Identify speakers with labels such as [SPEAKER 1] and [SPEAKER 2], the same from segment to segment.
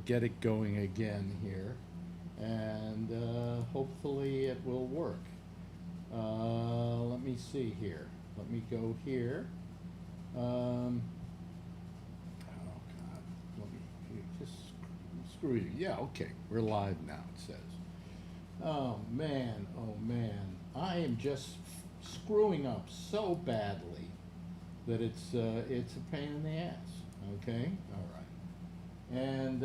[SPEAKER 1] get it going again here, and hopefully it will work. Let me see here. Let me go here. Um, oh God, let me just screw you. Yeah, okay, we're live now. It says. Oh man, I am just screwing up so badly that it's a pain in the ass. Okay, all right, and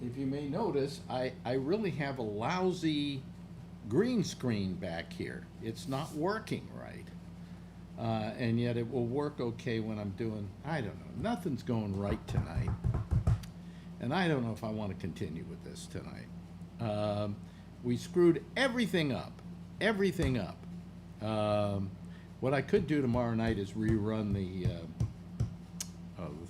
[SPEAKER 1] if you may notice, I really have a lousy green screen back here. It's not working right. And yet it will work okay when I'm doing, I don't know, nothing's going right tonight. And I don't know if I want to continue with this tonight. We screwed everything up, everything up. What I could do tomorrow night is rerun the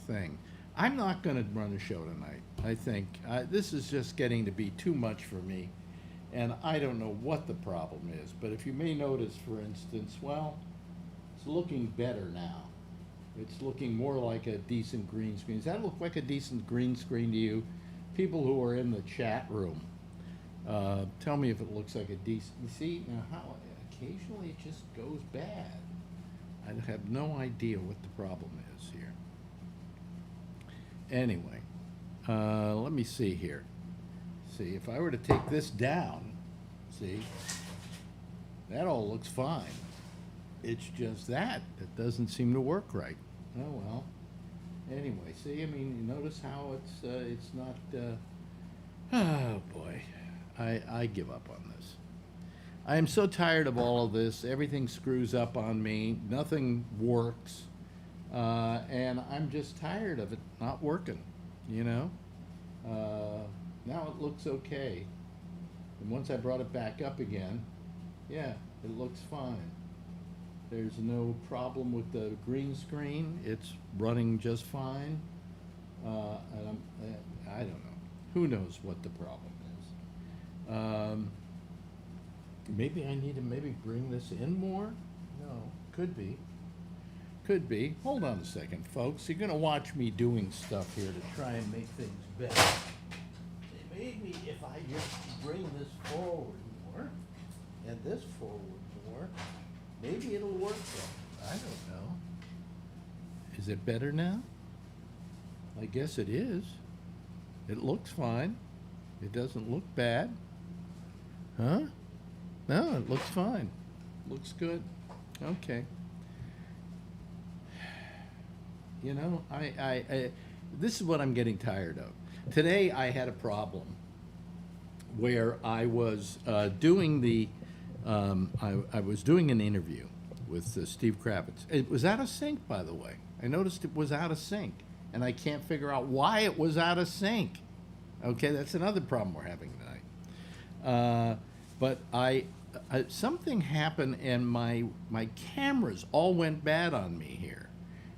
[SPEAKER 1] thing. I'm not going to run a show tonight. I think this is just getting to be too much for me. And I don't know what the problem is. But if you may notice, for instance, well, it's looking better now. It's looking more like a decent green screen. Does that look like a decent green screen to you? People who are in the chat room, tell me if it looks like a decent. You see, now how occasionally it just goes bad. I have no idea what the problem is here. Anyway, let me see here. See, if I were to take this down, see, that all looks fine. It's just that it doesn't seem to work right. Oh well. Anyway, see, I mean, you notice how it's not. Oh boy, I give up on this. I am so tired of all of this. Everything screws up on me. Nothing works, and I'm just tired of it not working. You know. Now it looks okay, and once I brought it back up again, yeah, it looks fine. There's no problem with the green screen. It's running just fine. And I don't know. Who knows what the problem is? Maybe I need to maybe bring this in more? No, could be. Could be. Hold on a second, folks. You're going to watch me doing stuff here to try and make things better. Maybe if I just bring this forward more and this forward more, maybe it'll work better. I don't know. Is it better now? I guess it is. It looks fine. It doesn't look bad. Huh? No, it looks fine. Looks good. Okay. You know, I this is what I'm getting tired of. Today I had a problem where I was doing I was doing an interview with Steve Kravitz. It was out of sync, by the way. I noticed it was out of sync, and I can't figure out why it was out of sync. Okay, that's another problem we're having tonight. But something happened, and my cameras all went bad on me here,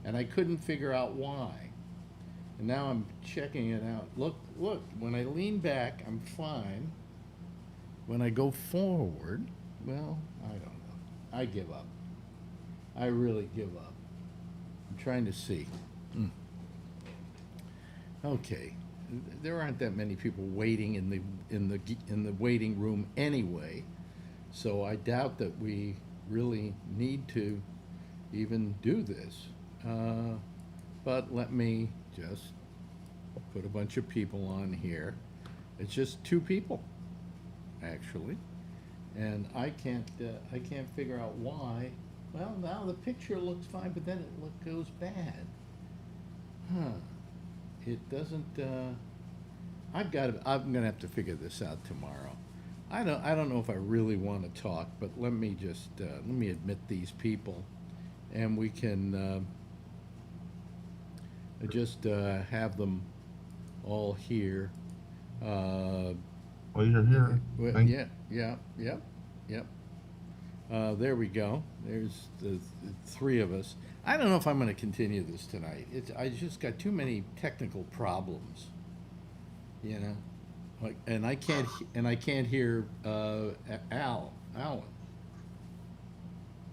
[SPEAKER 1] and I couldn't figure out why. And now I'm checking it out. Look, when I lean back, I'm fine. When I go forward, well, I don't know. I give up. I really give up. I'm trying to see. Okay. There aren't that many people waiting in the waiting room anyway. So I doubt that we really need to even do this. But let me just put a bunch of people on here. It's just 2 people, actually, and I can't figure out why. Well, now the picture looks fine, but then it goes bad. Huh? It doesn't. I'm gonna have to figure this out tomorrow. I don't know if I really want to talk, but let me just let me admit these people, and we can. Just have them all here.
[SPEAKER 2] Well, you're here.
[SPEAKER 1] Yep. There we go. There's the 3 of us. I don't know if I'm going to continue this tonight. I just got too many technical problems, you know. Like, and I can't hear Alan.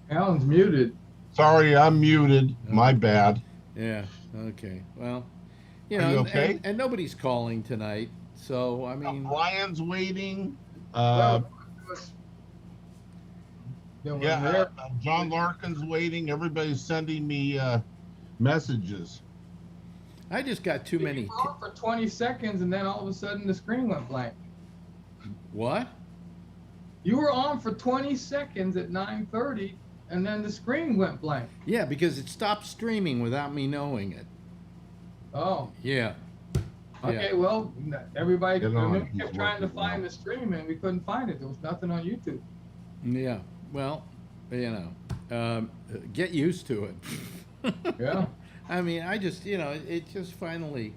[SPEAKER 3] Alan's muted.
[SPEAKER 2] Sorry, I'm muted. My bad.
[SPEAKER 1] Yeah. Okay. Well, You
[SPEAKER 2] Are
[SPEAKER 1] know,
[SPEAKER 2] you
[SPEAKER 1] and,
[SPEAKER 2] okay?
[SPEAKER 1] and nobody's calling tonight, so I mean,
[SPEAKER 2] Brian's waiting.
[SPEAKER 3] Well, it was, there was
[SPEAKER 2] Yeah,
[SPEAKER 3] Mary.
[SPEAKER 2] John Larkin's waiting. Everybody's sending me messages.
[SPEAKER 1] I just got too
[SPEAKER 3] You
[SPEAKER 1] many.
[SPEAKER 3] were on for 20 seconds, and then all of a sudden the screen went blank.
[SPEAKER 1] What?
[SPEAKER 3] You were on for 20 seconds at 9:30, and then the screen went blank.
[SPEAKER 1] Yeah, because it stopped streaming without me knowing it.
[SPEAKER 3] Oh,
[SPEAKER 1] Yeah.
[SPEAKER 3] okay.
[SPEAKER 1] Yeah.
[SPEAKER 3] Well, everybody
[SPEAKER 2] Get on,
[SPEAKER 3] kept
[SPEAKER 2] he's
[SPEAKER 3] trying to
[SPEAKER 2] working
[SPEAKER 3] find
[SPEAKER 2] now.
[SPEAKER 3] the stream, and we couldn't find it. There was nothing on YouTube.
[SPEAKER 1] Yeah. Well, get used to it.
[SPEAKER 3] Yeah.
[SPEAKER 1] I mean, I just, it just finally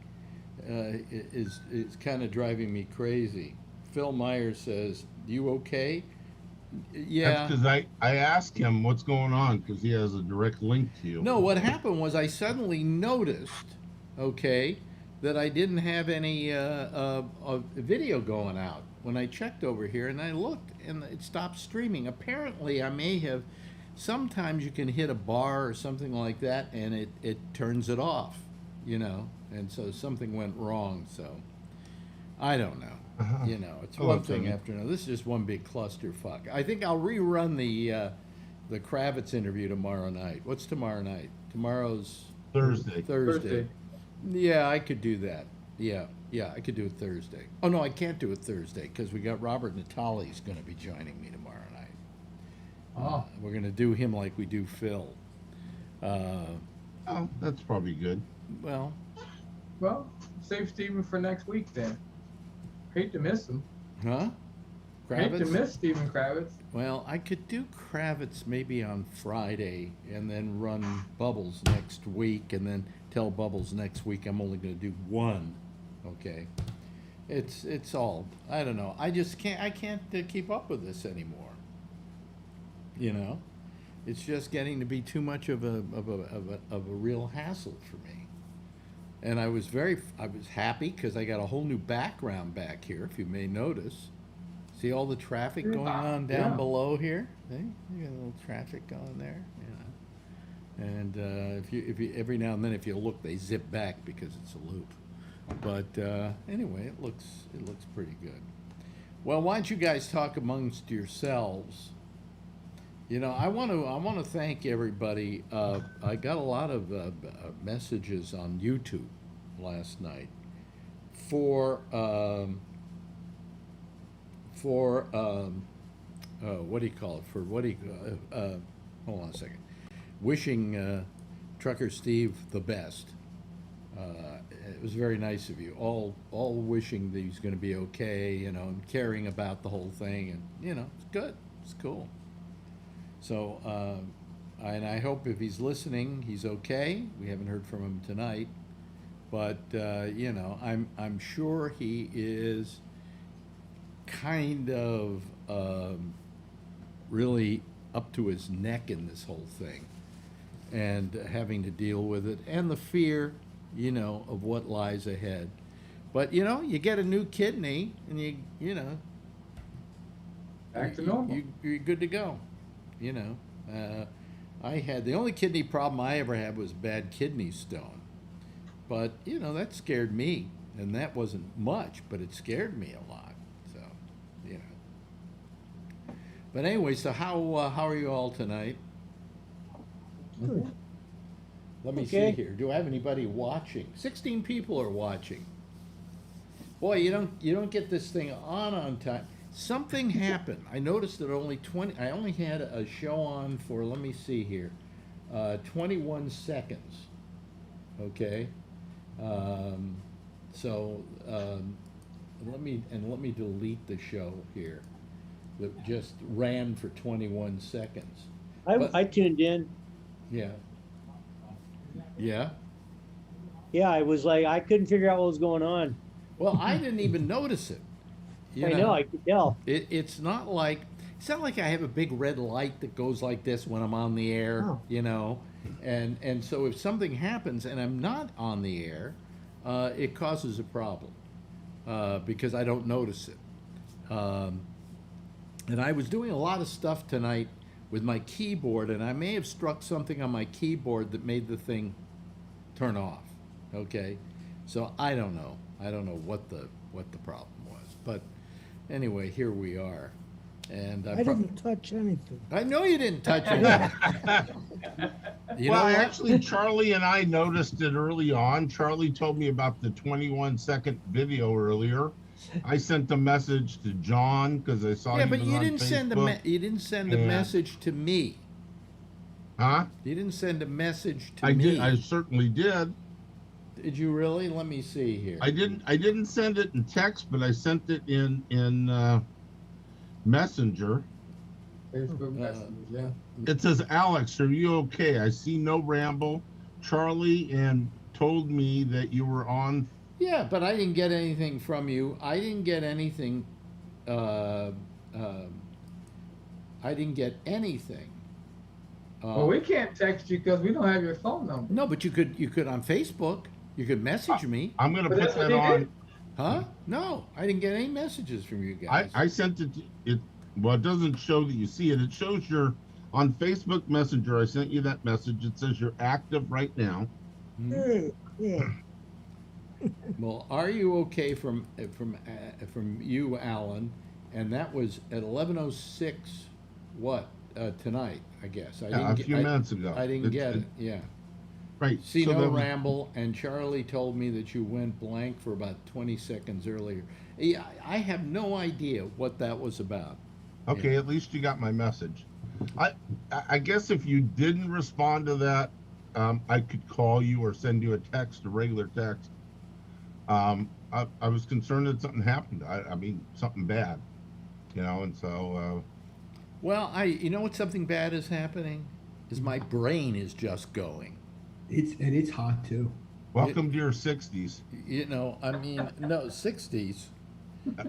[SPEAKER 1] is kind of driving me crazy. Phil Myers says, "You okay?" Yeah.
[SPEAKER 2] That's because I asked him what's going on because he has a direct link to you.
[SPEAKER 1] No, what happened was I suddenly noticed, okay, that I didn't have any video going out when I checked over here, and I looked, and it stopped streaming. Apparently, I may have. Sometimes you can hit a bar or something like that, and it turns it off, and so something went wrong. So I don't know. It's
[SPEAKER 2] Hello,
[SPEAKER 1] one thing
[SPEAKER 2] Tony.
[SPEAKER 1] after another. This is just one big clusterfuck. I think I'll rerun the Kravitz interview tomorrow night. What's tomorrow night? Tomorrow's
[SPEAKER 2] Thursday.
[SPEAKER 1] Thursday. Yeah, I could do that. Yeah, I could do it Thursday. Oh no, I can't do it Thursday because we got Robert Natali's going to be joining me tomorrow night.
[SPEAKER 3] Oh.
[SPEAKER 1] We're going to do him like we do Phil.
[SPEAKER 2] Oh, that's probably good.
[SPEAKER 1] Well,
[SPEAKER 3] Well, save Steven for next week then. Hate to miss him.
[SPEAKER 1] huh?
[SPEAKER 3] Hate to
[SPEAKER 1] Kravitz?
[SPEAKER 3] miss Steven Kravitz.
[SPEAKER 1] Well, I could do Kravitz maybe on Friday and then run Bubbles next week and then tell Bubbles next week I'm only going to do one. Okay. It's all, I don't know. I can't keep up with this anymore. It's just getting to be too much of a real hassle for me. And I was happy because I got a whole new background back here, if you may notice. See all the traffic going on down
[SPEAKER 3] Yeah.
[SPEAKER 1] below here? See? You got a little traffic going there, And if you every now and then if you look, they zip back because it's a loop. But anyway, it looks pretty good. Well, why don't you guys talk amongst yourselves? I want to thank everybody. I got a lot of messages on YouTube last night for what do you call it? For what do you hold on a second. Wishing Trucker Steve the best. It was very nice of you. All wishing that he's going to be okay. And caring about the whole thing, and it's good. It's cool. So, and I hope if he's listening, he's okay. We haven't heard from him tonight, but I'm sure he is kind of really up to his neck in this whole thing, and having to deal with it, and the fear, of what lies ahead. But you get a new kidney, and
[SPEAKER 3] Back to normal.
[SPEAKER 1] you're good to go. I had the only kidney problem I ever had was bad kidney stone, but that scared me, and that wasn't much, but it scared me a lot. So, But anyway, so how are you all tonight?
[SPEAKER 4] Good.
[SPEAKER 1] Let me
[SPEAKER 4] Okay.
[SPEAKER 1] see here. Do I have anybody watching? 16 people are watching. Boy, you don't get this thing on time. Something happened. I noticed that I only had a show on for, let me see here, 21 seconds. Okay? Let me delete the show here that just ran for 21 seconds. But-
[SPEAKER 4] I tuned in.
[SPEAKER 1] Yeah. Yeah?
[SPEAKER 4] Yeah, I was like, I couldn't figure out what was going on.
[SPEAKER 1] Well, I didn't even notice it.
[SPEAKER 4] I know, I could tell.
[SPEAKER 1] It's not like I have a big red light that goes like this when I'm on the air,
[SPEAKER 4] Oh.
[SPEAKER 1] and so if something happens and I'm not on the air, it causes a problem because I don't notice it. And I was doing a lot of stuff tonight with my keyboard, and I may have struck something on my keyboard that made the thing turn off. Okay, So I don't know. I don't know what the problem was. But anyway, here we are. And
[SPEAKER 5] I didn't touch anything.
[SPEAKER 1] I know you didn't touch it. You
[SPEAKER 2] Well,
[SPEAKER 1] know what?
[SPEAKER 2] actually, Charlie and I noticed it early on. Charlie told me about the 21-second video earlier. I sent a message to John because I saw
[SPEAKER 1] Yeah,
[SPEAKER 2] he
[SPEAKER 1] but
[SPEAKER 2] was
[SPEAKER 1] you
[SPEAKER 2] on
[SPEAKER 1] didn't send
[SPEAKER 2] Facebook.
[SPEAKER 1] you didn't send a
[SPEAKER 2] and-
[SPEAKER 1] message to me.
[SPEAKER 2] Huh?
[SPEAKER 1] You didn't send a message to
[SPEAKER 2] I
[SPEAKER 1] me.
[SPEAKER 2] did. I certainly did.
[SPEAKER 1] Did you really? Let me see here.
[SPEAKER 2] I didn't send it in text, but I sent it in Messenger.
[SPEAKER 3] Facebook messages, yeah.
[SPEAKER 2] It says, Alex, are you okay? I see no ramble. Charlie and told me that you were on.
[SPEAKER 1] Yeah, but I didn't get anything from you. I didn't get anything. I didn't get anything.
[SPEAKER 3] Well, we can't text you because we don't have your phone number.
[SPEAKER 1] No, but you could on Facebook. You could message me.
[SPEAKER 2] I'm going to
[SPEAKER 3] But
[SPEAKER 2] put
[SPEAKER 3] that's what
[SPEAKER 2] that
[SPEAKER 3] he
[SPEAKER 2] on.
[SPEAKER 3] did.
[SPEAKER 1] Huh? No, I didn't get any messages from you guys.
[SPEAKER 2] I sent it. Well, it doesn't show that you see it. It shows you're on Facebook Messenger. I sent you that message. It says you're active right now.
[SPEAKER 5] Yeah.
[SPEAKER 1] Well, are you okay from you, Alan? And that was at 11:06. What tonight? I guess.
[SPEAKER 2] Yeah, a few minutes ago.
[SPEAKER 1] I didn't get it. Yeah.
[SPEAKER 2] Right.
[SPEAKER 1] See
[SPEAKER 2] so
[SPEAKER 1] no
[SPEAKER 2] that was-
[SPEAKER 1] ramble, and Charlie told me that you went blank for about 20 seconds earlier. Yeah, I have no idea what that was about.
[SPEAKER 2] Okay, at least you got my message. I guess if you didn't respond to that, I could call you or send you a text, a regular text. I was concerned that something happened. I mean, something bad, and so
[SPEAKER 1] Well, you know what something bad is happening? Is my brain is just going.
[SPEAKER 6] It's hot too.
[SPEAKER 2] welcome to your 60s.
[SPEAKER 1] You know, I mean, no, 60s.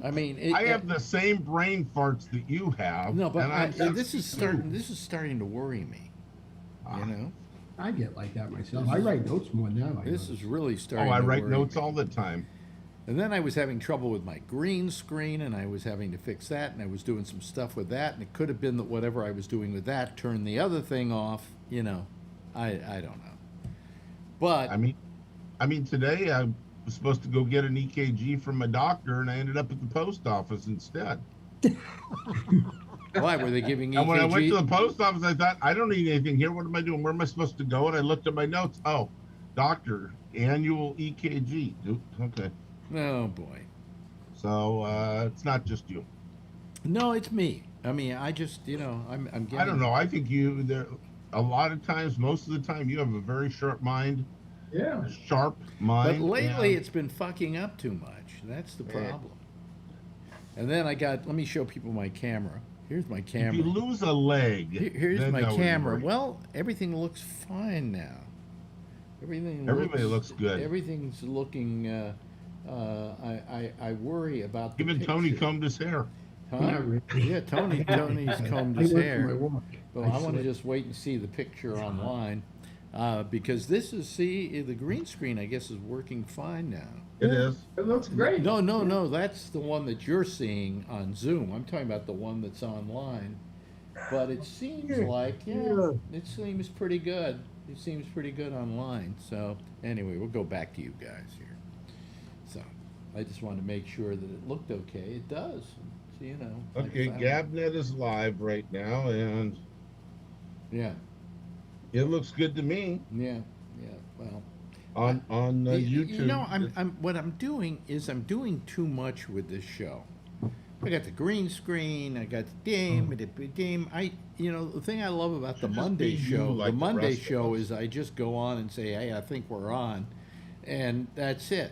[SPEAKER 1] I mean,
[SPEAKER 2] I have the same brain farts that you have.
[SPEAKER 1] no, but
[SPEAKER 2] and I'm
[SPEAKER 1] this is
[SPEAKER 2] 62.
[SPEAKER 1] starting to worry me. You know,
[SPEAKER 6] I get like that myself. I write notes more now.
[SPEAKER 1] this is really
[SPEAKER 2] Oh,
[SPEAKER 1] starting.
[SPEAKER 2] I
[SPEAKER 1] to
[SPEAKER 2] write
[SPEAKER 1] worry
[SPEAKER 2] notes
[SPEAKER 1] me.
[SPEAKER 2] all the time.
[SPEAKER 1] And then I was having trouble with my green screen, and I was having to fix that, and I was doing some stuff with that, and it could have been that whatever I was doing with that turned the other thing off. You know, I don't know. But
[SPEAKER 2] I mean, today I was supposed to go get an EKG from my doctor, and I ended up at the post office instead.
[SPEAKER 1] why were they giving
[SPEAKER 2] And when I went to the
[SPEAKER 1] EKG?
[SPEAKER 2] post office, I thought, I don't need anything here. What am I doing? Where am I supposed to go? And I looked at my notes. Oh, doctor, annual EKG. Okay.
[SPEAKER 1] Oh boy.
[SPEAKER 2] So it's not just you.
[SPEAKER 1] No, it's me. I mean, I just, I'm getting.
[SPEAKER 2] I don't know. I think a lot of times, most of the time, you have a very sharp mind,
[SPEAKER 3] Yeah.
[SPEAKER 2] sharp
[SPEAKER 1] But
[SPEAKER 2] mind.
[SPEAKER 1] lately,
[SPEAKER 2] and-
[SPEAKER 1] it's been fucking up too much. That's the
[SPEAKER 2] Yeah.
[SPEAKER 1] problem. And then let me show people my camera. Here's my
[SPEAKER 2] if you
[SPEAKER 1] camera.
[SPEAKER 2] lose a leg,
[SPEAKER 1] Here's
[SPEAKER 2] then
[SPEAKER 1] my
[SPEAKER 2] that would
[SPEAKER 1] camera.
[SPEAKER 2] worry.
[SPEAKER 1] Well, everything looks fine now.
[SPEAKER 2] Everybody looks good.
[SPEAKER 1] Everything's looking. I worry about the
[SPEAKER 2] Even Tony
[SPEAKER 1] picture.
[SPEAKER 2] combed his hair.
[SPEAKER 1] Huh?
[SPEAKER 6] Not really.
[SPEAKER 1] Yeah, Tony's combed
[SPEAKER 6] I
[SPEAKER 1] his
[SPEAKER 6] went for my
[SPEAKER 1] hair.
[SPEAKER 6] walk.
[SPEAKER 1] Well, I want to just wait and see the picture online, because the green screen I guess is working fine now.
[SPEAKER 2] It is.
[SPEAKER 3] It looks great.
[SPEAKER 1] No, that's the one that you're seeing on Zoom. I'm talking about the one that's online. But it seems like, it seems pretty good. It seems pretty good online. So anyway, we'll go back to you guys here. So I just wanted to make sure that it looked okay. It does. So, I
[SPEAKER 2] Okay,
[SPEAKER 1] found-
[SPEAKER 2] Gabnet is live right now, and
[SPEAKER 1] Yeah,
[SPEAKER 2] it looks good to me
[SPEAKER 1] yeah. Well,
[SPEAKER 2] on YouTube.
[SPEAKER 1] You know, what I'm doing is I'm doing too much with this show. I got the green screen. I got the game. The thing I love about the
[SPEAKER 2] Should just
[SPEAKER 1] Monday
[SPEAKER 2] be you
[SPEAKER 1] show,
[SPEAKER 2] like
[SPEAKER 1] the
[SPEAKER 2] the
[SPEAKER 1] Monday
[SPEAKER 2] rest of
[SPEAKER 1] show
[SPEAKER 2] us.
[SPEAKER 1] is I just go on and say, hey, I think we're on, and that's it.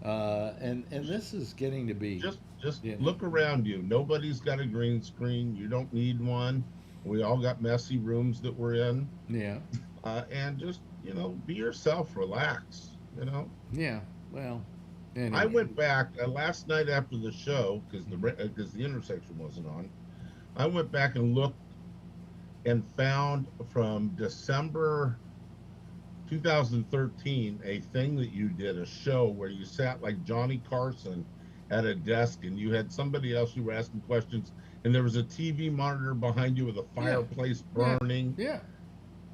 [SPEAKER 1] And this is getting to be
[SPEAKER 2] Just
[SPEAKER 1] Yeah.
[SPEAKER 2] look around you. Nobody's got a green screen. You don't need one. We all got messy rooms that we're in,
[SPEAKER 1] yeah,
[SPEAKER 2] and just be yourself. Relax.
[SPEAKER 1] yeah. Well, anyway.
[SPEAKER 2] I went back last night after the show because the intersection wasn't on. I went back and looked and found from December 2013 a thing that you did, a show where you sat like Johnny Carson at a desk and you had somebody else you were asking questions and there was a TV monitor behind you with a fireplace burning.
[SPEAKER 1] Yeah.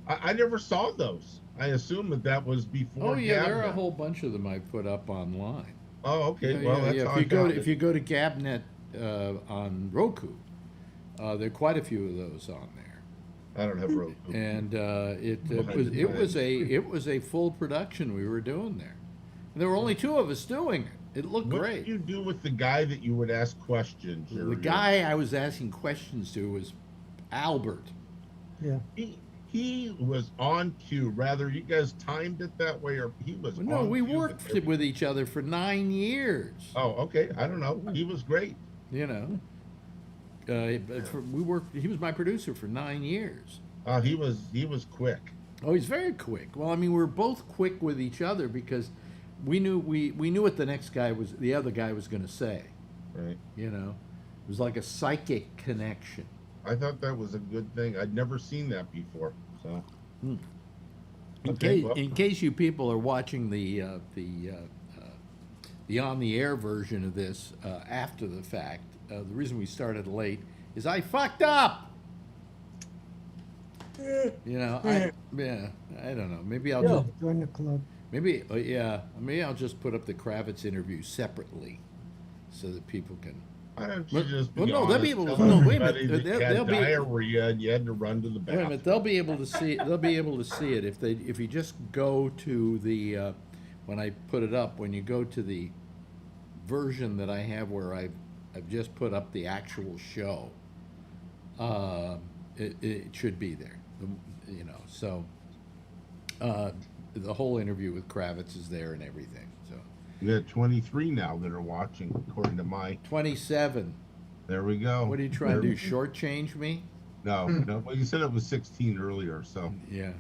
[SPEAKER 2] I never saw those. I assume that was before.
[SPEAKER 1] Oh yeah, there are a
[SPEAKER 2] Gabnet.
[SPEAKER 1] whole bunch of them I put up online.
[SPEAKER 2] Oh, okay.
[SPEAKER 1] Yeah,
[SPEAKER 2] Well,
[SPEAKER 1] yeah,
[SPEAKER 2] that's
[SPEAKER 1] yeah.
[SPEAKER 2] how
[SPEAKER 1] If
[SPEAKER 2] I
[SPEAKER 1] you go
[SPEAKER 2] found
[SPEAKER 1] to,
[SPEAKER 2] it.
[SPEAKER 1] if you go to Gabnet on Roku, there are quite a few of those on there.
[SPEAKER 2] I don't have Roku.
[SPEAKER 1] And
[SPEAKER 2] Behind the
[SPEAKER 1] it was a full production we were doing there. And there were only two of us doing it. It looked
[SPEAKER 2] What
[SPEAKER 1] great.
[SPEAKER 2] did you do with the guy that you would ask questions?
[SPEAKER 1] The guy I was asking questions to was Albert.
[SPEAKER 5] Yeah.
[SPEAKER 2] He was on cue. Rather, you guys timed it that way, or he was.
[SPEAKER 1] Well, no,
[SPEAKER 2] on
[SPEAKER 1] we
[SPEAKER 2] cue
[SPEAKER 1] worked
[SPEAKER 2] everything?
[SPEAKER 1] with each other for 9 years.
[SPEAKER 2] Oh, okay. I don't know. He was great.
[SPEAKER 1] You know, we worked. He was my producer for 9 years.
[SPEAKER 2] He was quick.
[SPEAKER 1] Oh, he's very quick. Well, I mean, we were both quick with each other because we knew what the other guy was going to say.
[SPEAKER 2] Right.
[SPEAKER 1] You know, it was like a psychic connection.
[SPEAKER 2] I thought that was a good thing. I'd never seen that before. So.
[SPEAKER 1] In
[SPEAKER 2] Okay, well.
[SPEAKER 1] case you people are watching the on the air version of this after the fact, the reason we started late is I fucked up. You know, I don't know. Maybe I'll just
[SPEAKER 5] Join the club.
[SPEAKER 1] maybe I'll just put up the Kravitz interview separately, so that people can.
[SPEAKER 2] Why don't you
[SPEAKER 1] Well-
[SPEAKER 2] just be
[SPEAKER 1] well, no, they'll be
[SPEAKER 2] honest,
[SPEAKER 1] able to-
[SPEAKER 2] tell
[SPEAKER 1] no, wait a minute,
[SPEAKER 2] everybody that you
[SPEAKER 1] they'll
[SPEAKER 2] had
[SPEAKER 1] be-
[SPEAKER 2] diarrhea and you had to run to the
[SPEAKER 1] Wait a
[SPEAKER 2] bathroom.
[SPEAKER 1] minute, they'll be able to see. They'll be able to see it if you just go to the when I put it up. When you go to the version that I have where I've just put up the actual show, it should be there. You know, so the whole interview with Kravitz is there and everything. So
[SPEAKER 2] We got 23 now that are watching, according to my.
[SPEAKER 1] 27.
[SPEAKER 2] There we go.
[SPEAKER 1] What are you trying to do? Shortchange me?
[SPEAKER 2] No. Well, you said it was 16 earlier, so.
[SPEAKER 1] Yeah,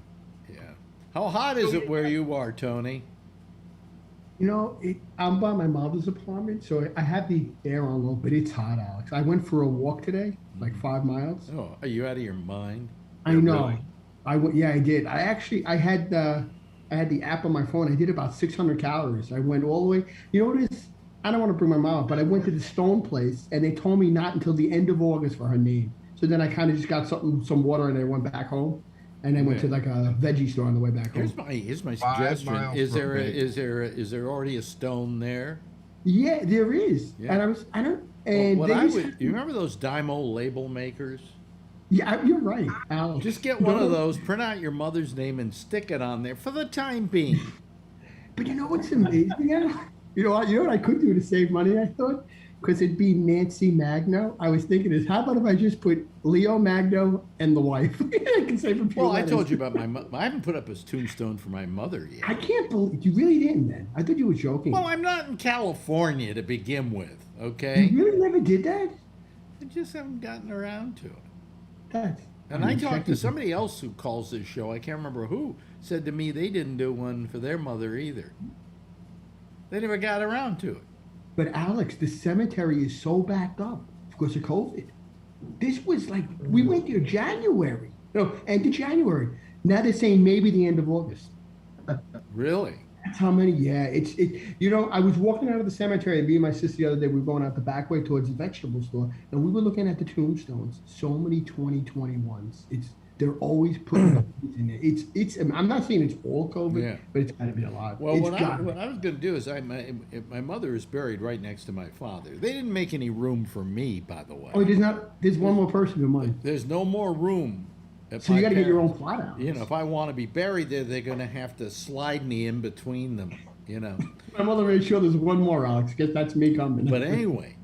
[SPEAKER 1] yeah. How hot is it where you are, Tony?
[SPEAKER 6] You know, I'm by my mother's apartment, so I have the air on low, but it's hot, Alex. I went for a walk today, like 5 miles.
[SPEAKER 1] Oh, are you out of your mind?
[SPEAKER 6] I know.
[SPEAKER 2] Really?
[SPEAKER 6] Yeah, I did. I had the app on my phone. I did about 600 calories. I went all the way. You know what it is? I don't want to bring my mom up, but I went to the Stone place, and they told me not until the end of August for her name. So then I kind of just got some water, and I went back home, and I went to like a veggie store on the way back home.
[SPEAKER 1] Here's my
[SPEAKER 2] 5
[SPEAKER 1] suggestion.
[SPEAKER 2] miles
[SPEAKER 1] Is
[SPEAKER 2] from
[SPEAKER 1] there
[SPEAKER 2] me.
[SPEAKER 1] is there already a stone there?
[SPEAKER 6] Yeah, there is.
[SPEAKER 1] Yeah.
[SPEAKER 6] And I don't.
[SPEAKER 1] Well,
[SPEAKER 6] And
[SPEAKER 1] what
[SPEAKER 6] they
[SPEAKER 1] I
[SPEAKER 6] used
[SPEAKER 1] would, you remember those Dymo label makers?
[SPEAKER 6] Yeah, you're right, Alex.
[SPEAKER 1] Just get one of those, print out your mother's name, and stick it on there for the time being.
[SPEAKER 6] But you know what's amazing, Alex? You know what I could do to save money, I thought? Because it'd be Nancy Magno. I was thinking is, how about if I just put Leo Magno and the wife? I can save a few
[SPEAKER 1] Well, I
[SPEAKER 6] letters.
[SPEAKER 1] told you about I haven't put up his tombstone for my mother
[SPEAKER 6] I
[SPEAKER 1] yet.
[SPEAKER 6] can't believe you really didn't then. I thought you were joking.
[SPEAKER 1] Well, I'm not in California to begin with, okay?
[SPEAKER 6] You really never did that?
[SPEAKER 1] I just haven't gotten around to it.
[SPEAKER 6] That's
[SPEAKER 1] And I talked to somebody else who calls this show, I can't remember who, said to me they didn't do one for their mother either. They never got around to it.
[SPEAKER 6] But Alex, the cemetery is so backed up because of COVID. This was like we went there January. No, end of January. Now they're saying maybe the end of August.
[SPEAKER 1] Really?
[SPEAKER 6] That's how many. Yeah, you know, I was walking out of the cemetery, and me and my sister the other day, we were going out the back way towards the vegetable store, and we were looking at the tombstones. So many 2021s. They're always putting these in there. I'm not saying it's all COVID,
[SPEAKER 1] Yeah.
[SPEAKER 6] but it's got to be a lot.
[SPEAKER 1] Well,
[SPEAKER 6] It's
[SPEAKER 1] what
[SPEAKER 6] gotta be.
[SPEAKER 1] I was going to do is my mother is buried right next to my father. They didn't make any room for me, by the way.
[SPEAKER 6] Oh, there's one more person in mine.
[SPEAKER 1] There's no more room. at
[SPEAKER 6] So you
[SPEAKER 1] my
[SPEAKER 6] got to get your own
[SPEAKER 1] parents'.
[SPEAKER 6] plot out.
[SPEAKER 1] You know, if I want to be buried there, they're going to have to slide me in between them. You know.
[SPEAKER 6] My mother made sure there's one more, Alex. Guess that's me coming.
[SPEAKER 1] But anyway,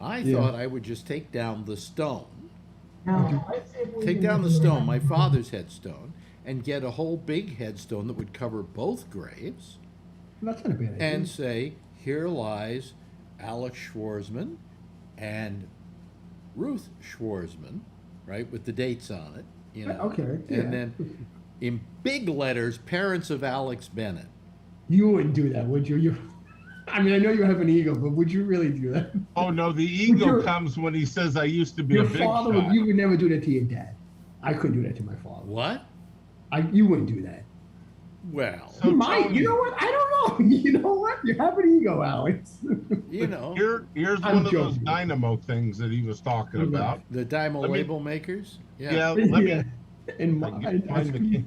[SPEAKER 1] I
[SPEAKER 6] Yeah.
[SPEAKER 1] thought I would just take down the stone.
[SPEAKER 6] Mm-hmm.
[SPEAKER 1] Take down the stone, my father's headstone, and get a whole big headstone that would cover both graves,
[SPEAKER 6] That's not a bad idea.
[SPEAKER 1] and say, "Here lies Alex Schwarzman and Ruth Schwarzman," right, with the dates on it, you know.
[SPEAKER 6] Okay, yeah.
[SPEAKER 1] And then in big letters, "Parents of Alex Bennett."
[SPEAKER 6] You wouldn't do that, would you? I mean, I know you have an ego, but would you really do that?
[SPEAKER 2] Oh no, the ego
[SPEAKER 6] Your-
[SPEAKER 2] comes when he says I used to be
[SPEAKER 6] Your
[SPEAKER 2] a big
[SPEAKER 6] father,
[SPEAKER 2] shot.
[SPEAKER 6] you would never do that to your dad. I couldn't do that to my father.
[SPEAKER 1] What?
[SPEAKER 6] You wouldn't do that.
[SPEAKER 1] Well,
[SPEAKER 2] So
[SPEAKER 6] You might.
[SPEAKER 2] Tony-
[SPEAKER 6] You know what? I don't know. You know what? You have an ego, Alex.
[SPEAKER 1] you know,
[SPEAKER 2] Here's
[SPEAKER 6] I'm
[SPEAKER 2] one of those
[SPEAKER 6] joking.
[SPEAKER 2] dynamo things that he was talking about.
[SPEAKER 1] the Dymo
[SPEAKER 2] Let me-
[SPEAKER 1] label makers.
[SPEAKER 2] Yeah,
[SPEAKER 6] Yeah. In
[SPEAKER 2] I
[SPEAKER 6] mine,
[SPEAKER 2] get
[SPEAKER 6] that's
[SPEAKER 2] mine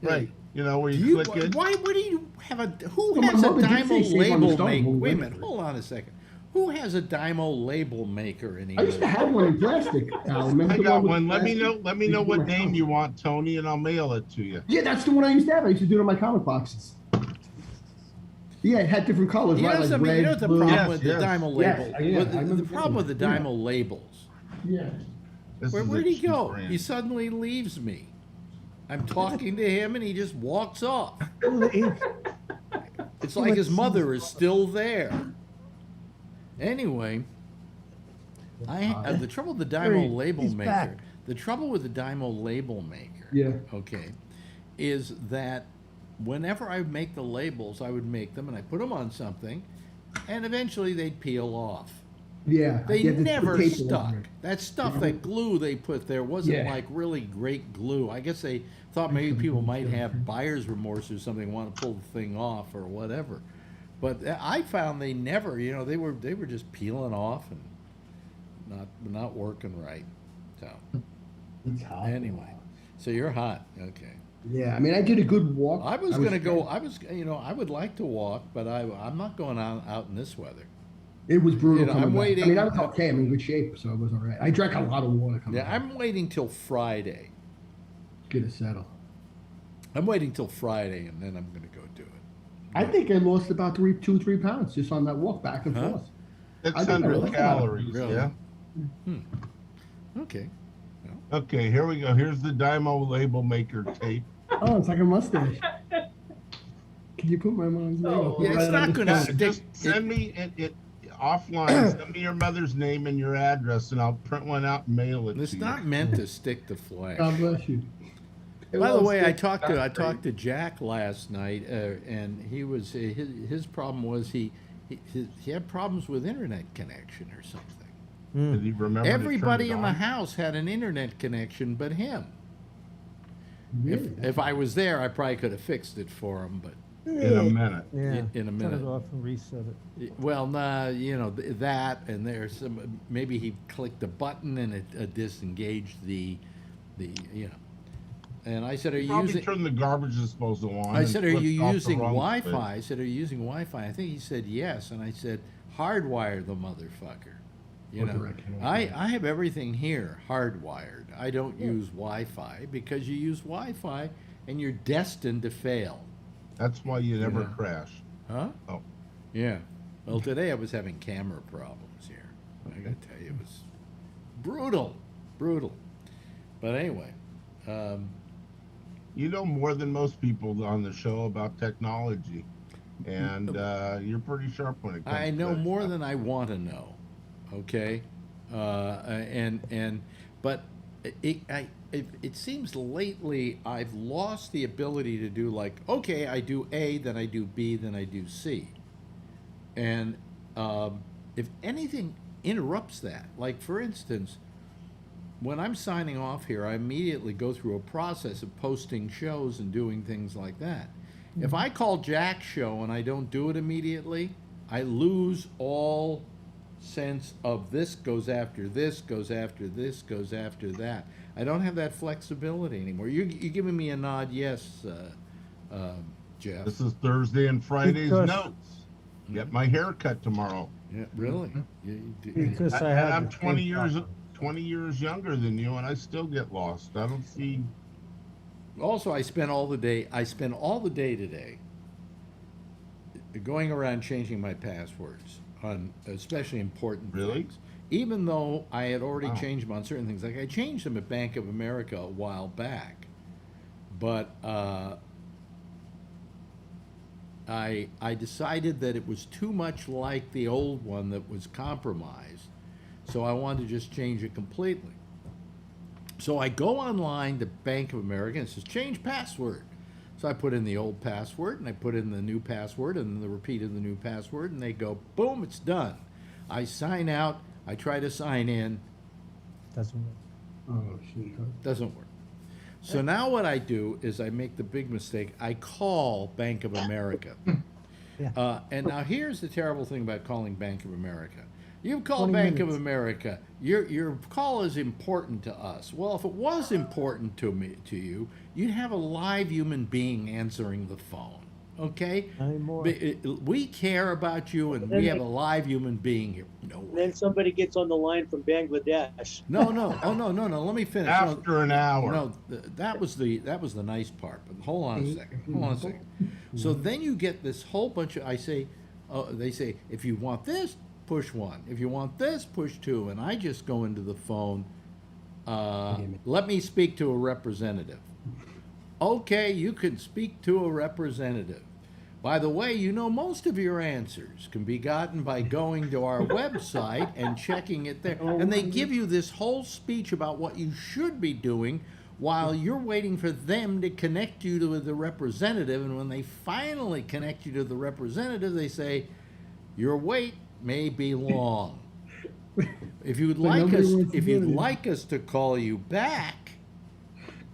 [SPEAKER 6] good.
[SPEAKER 2] right. You know, where
[SPEAKER 1] Do
[SPEAKER 2] you
[SPEAKER 1] you,
[SPEAKER 2] click it.
[SPEAKER 1] why, what do you have a, who
[SPEAKER 6] Well, my
[SPEAKER 1] has a
[SPEAKER 6] mother did say
[SPEAKER 1] Dymo
[SPEAKER 6] save on the
[SPEAKER 1] label
[SPEAKER 6] stove
[SPEAKER 1] maker?
[SPEAKER 6] when we
[SPEAKER 1] Wait a
[SPEAKER 6] went
[SPEAKER 1] minute,
[SPEAKER 6] for it.
[SPEAKER 1] hold on a second. Who has a Dymo label maker
[SPEAKER 6] I used to
[SPEAKER 1] anymore?
[SPEAKER 6] have one in plastic, Al. Remember
[SPEAKER 2] I
[SPEAKER 6] the
[SPEAKER 2] got
[SPEAKER 6] with
[SPEAKER 2] one.
[SPEAKER 6] the
[SPEAKER 2] Let me
[SPEAKER 6] plastic?
[SPEAKER 2] know. Let me
[SPEAKER 6] I used
[SPEAKER 2] know
[SPEAKER 6] to do
[SPEAKER 2] what
[SPEAKER 6] my
[SPEAKER 2] name
[SPEAKER 6] comic-
[SPEAKER 2] you want, Tony, and I'll mail it to you.
[SPEAKER 6] Yeah, that's the one I used to have. I used to do it on my comic boxes. Yeah, it had different colors,
[SPEAKER 1] You
[SPEAKER 6] right?
[SPEAKER 1] know
[SPEAKER 6] Like
[SPEAKER 1] something,
[SPEAKER 6] red,
[SPEAKER 1] you know what the
[SPEAKER 6] blue.
[SPEAKER 1] problem
[SPEAKER 2] Yes,
[SPEAKER 1] with the
[SPEAKER 2] yes.
[SPEAKER 1] Dymo
[SPEAKER 6] Yes,
[SPEAKER 1] label?
[SPEAKER 6] yeah,
[SPEAKER 1] Well,
[SPEAKER 6] I
[SPEAKER 1] the
[SPEAKER 6] remember
[SPEAKER 1] problem with the
[SPEAKER 6] getting that.
[SPEAKER 1] Dymo labels,
[SPEAKER 6] Yeah.
[SPEAKER 2] This is a
[SPEAKER 1] where'd he
[SPEAKER 2] cheap
[SPEAKER 1] go?
[SPEAKER 2] brand.
[SPEAKER 1] He suddenly leaves me. I'm talking to him and he just walks off. It's like his mother is still there. Anyway, the trouble with the Dymo
[SPEAKER 5] Hurry,
[SPEAKER 1] label
[SPEAKER 5] he's
[SPEAKER 1] maker,
[SPEAKER 5] back.
[SPEAKER 1] the trouble with the Dymo label maker,
[SPEAKER 6] Yeah.
[SPEAKER 1] okay, is that whenever I make the labels, I would make them and I put them on something, and eventually they'd peel off.
[SPEAKER 6] Yeah.
[SPEAKER 1] They
[SPEAKER 6] you have to put
[SPEAKER 1] never
[SPEAKER 6] tape
[SPEAKER 1] stuck.
[SPEAKER 6] over it.
[SPEAKER 1] That stuff, that glue they put there wasn't
[SPEAKER 6] Yeah.
[SPEAKER 1] like really great glue. I guess they thought maybe people might have buyer's remorse or something, want to pull the thing off or whatever. But I found they never, they were just peeling off and not working right. So
[SPEAKER 6] It's hot.
[SPEAKER 1] anyway, so you're hot, okay.
[SPEAKER 6] Yeah, I mean, I did a good walk.
[SPEAKER 1] I was gonna go. I would like to walk, but I'm not going out in this weather.
[SPEAKER 6] It was brutal.
[SPEAKER 1] I'm
[SPEAKER 6] coming back.
[SPEAKER 1] waiting-
[SPEAKER 6] I mean, I was okay. I'm in good shape, so it was all right. I drank a lot of water coming
[SPEAKER 1] Yeah,
[SPEAKER 6] back.
[SPEAKER 1] I'm waiting till Friday.
[SPEAKER 6] Get it settled.
[SPEAKER 1] I'm waiting till Friday, and then I'm gonna go do it.
[SPEAKER 6] I think I lost about 3 pounds just on that walk back and
[SPEAKER 1] Huh?
[SPEAKER 6] forth.
[SPEAKER 2] 600
[SPEAKER 6] really?
[SPEAKER 2] calories.
[SPEAKER 1] Really?
[SPEAKER 2] Yeah.
[SPEAKER 1] Okay.
[SPEAKER 2] Okay, here we go. Here's the Dymo label maker tape.
[SPEAKER 6] Oh, it's like a mustache. Can you put my mom's name? I'll put
[SPEAKER 1] Yeah,
[SPEAKER 6] it
[SPEAKER 1] it's
[SPEAKER 6] right
[SPEAKER 1] not
[SPEAKER 6] on the
[SPEAKER 1] gonna
[SPEAKER 6] top.
[SPEAKER 1] stick.
[SPEAKER 2] Just send me it offline. Send me your mother's name and your address, and I'll print one out and mail it
[SPEAKER 1] It's
[SPEAKER 2] to
[SPEAKER 1] not
[SPEAKER 2] you.
[SPEAKER 1] meant to stick to flesh.
[SPEAKER 6] God bless you. It
[SPEAKER 1] By the
[SPEAKER 6] won't
[SPEAKER 1] way, I
[SPEAKER 6] stick.
[SPEAKER 1] talked to
[SPEAKER 3] That's great.
[SPEAKER 1] Jack last night, and he was his problem was he had problems with internet connection or something.
[SPEAKER 2] Did he remember? to turn
[SPEAKER 1] Everybody
[SPEAKER 2] it
[SPEAKER 1] in the
[SPEAKER 2] on?
[SPEAKER 1] house had an internet connection, but him.
[SPEAKER 6] Really?
[SPEAKER 1] If I was there, I probably could have fixed it for him, but
[SPEAKER 2] In a minute.
[SPEAKER 5] Yeah.
[SPEAKER 1] in a
[SPEAKER 5] Turn
[SPEAKER 1] minute.
[SPEAKER 5] it off and reset it.
[SPEAKER 1] Well, nah, that, and there's some, maybe he clicked a button and it disengaged the. And I said, are you
[SPEAKER 2] Probably
[SPEAKER 1] using?
[SPEAKER 2] turn the garbage disposal on.
[SPEAKER 1] I
[SPEAKER 2] and
[SPEAKER 1] said, are
[SPEAKER 2] flipped
[SPEAKER 1] you
[SPEAKER 2] off the
[SPEAKER 1] using
[SPEAKER 2] wrong
[SPEAKER 1] Wi-Fi?
[SPEAKER 2] switch.
[SPEAKER 1] I said, are you using Wi-Fi? I think he said yes, and I said, hardwire the motherfucker. You
[SPEAKER 6] Or
[SPEAKER 1] know,
[SPEAKER 6] direct connect.
[SPEAKER 1] I have everything here hardwired. I don't use Wi-Fi because you use Wi-Fi and you're destined to fail.
[SPEAKER 2] That's why you never
[SPEAKER 1] Yeah.
[SPEAKER 2] crash.
[SPEAKER 1] Huh?
[SPEAKER 2] Oh.
[SPEAKER 1] Yeah. Well, today I was having camera problems here. I gotta tell you, it was brutal. But anyway,
[SPEAKER 2] You know more than most people on the show about technology, and you're pretty sharp when it comes.
[SPEAKER 1] I
[SPEAKER 2] to
[SPEAKER 1] know
[SPEAKER 2] that
[SPEAKER 1] more
[SPEAKER 2] stuff.
[SPEAKER 1] than I want to know. Okay, but it seems lately I've lost the ability to do like, okay, I do A, then I do B, then I do C, and if anything interrupts that, like for instance, when I'm signing off here, I immediately go through a process of posting shows and doing things like that. If I call Jack's show and I don't do it immediately, I lose all sense of this goes after this, goes after this, goes after that. I don't have that flexibility anymore. You're giving me a nod, yes, Jeff.
[SPEAKER 2] This is Thursday and Friday's
[SPEAKER 5] Because-
[SPEAKER 2] notes. Get my hair cut tomorrow.
[SPEAKER 1] Yeah, really?
[SPEAKER 5] Because I
[SPEAKER 2] And
[SPEAKER 5] had
[SPEAKER 2] I'm
[SPEAKER 5] to
[SPEAKER 2] 20
[SPEAKER 5] take
[SPEAKER 2] years
[SPEAKER 5] off.
[SPEAKER 2] 20 years younger than you, and I still get lost. I don't see.
[SPEAKER 1] Also, I spent all the day today going around changing my passwords on especially important
[SPEAKER 2] Really?
[SPEAKER 1] things. Even though I had already
[SPEAKER 2] Wow.
[SPEAKER 1] changed them on certain things, like I changed them at Bank of America a while back, but I decided that it was too much like the old one that was compromised, so I wanted to just change it completely. So I go online to Bank of America and it says change password. So I put in the old password and I put in the new password and the repeat of the new password and they go, boom, it's done. I sign out, I try to sign in,
[SPEAKER 5] Doesn't work.
[SPEAKER 6] Oh, shit.
[SPEAKER 1] doesn't work. So now what I do is I make the big mistake. I call Bank of America.
[SPEAKER 5] Yeah.
[SPEAKER 1] And now here's the terrible thing about calling Bank of America. You've called
[SPEAKER 5] 20
[SPEAKER 1] Bank of
[SPEAKER 5] minutes.
[SPEAKER 1] America. Your call is important to us. Well, if it was important to you, you'd have a live human being answering the phone. Okay?
[SPEAKER 5] Not anymore.
[SPEAKER 1] We care about you, and we have a live human being here. No
[SPEAKER 4] And
[SPEAKER 1] way.
[SPEAKER 4] then somebody gets on the line from Bangladesh.
[SPEAKER 1] No, no. Oh, no, no, no. Let me finish.
[SPEAKER 2] After an hour.
[SPEAKER 1] No, that was the nice part. But hold on a second. Hold on a second. So then you get this whole bunch of. They say if you want this, push 1. If you want this, push 2. And I just go into the phone. Let me speak to a representative. Okay, you can speak to a representative. By the way, you know most of your answers can be gotten by going to our website and checking it there. And they give you this whole speech about what you should be doing while you're waiting for them to connect you to the representative. And when they finally connect you to the representative, they say, your wait may be long. If you'd like us to call you back,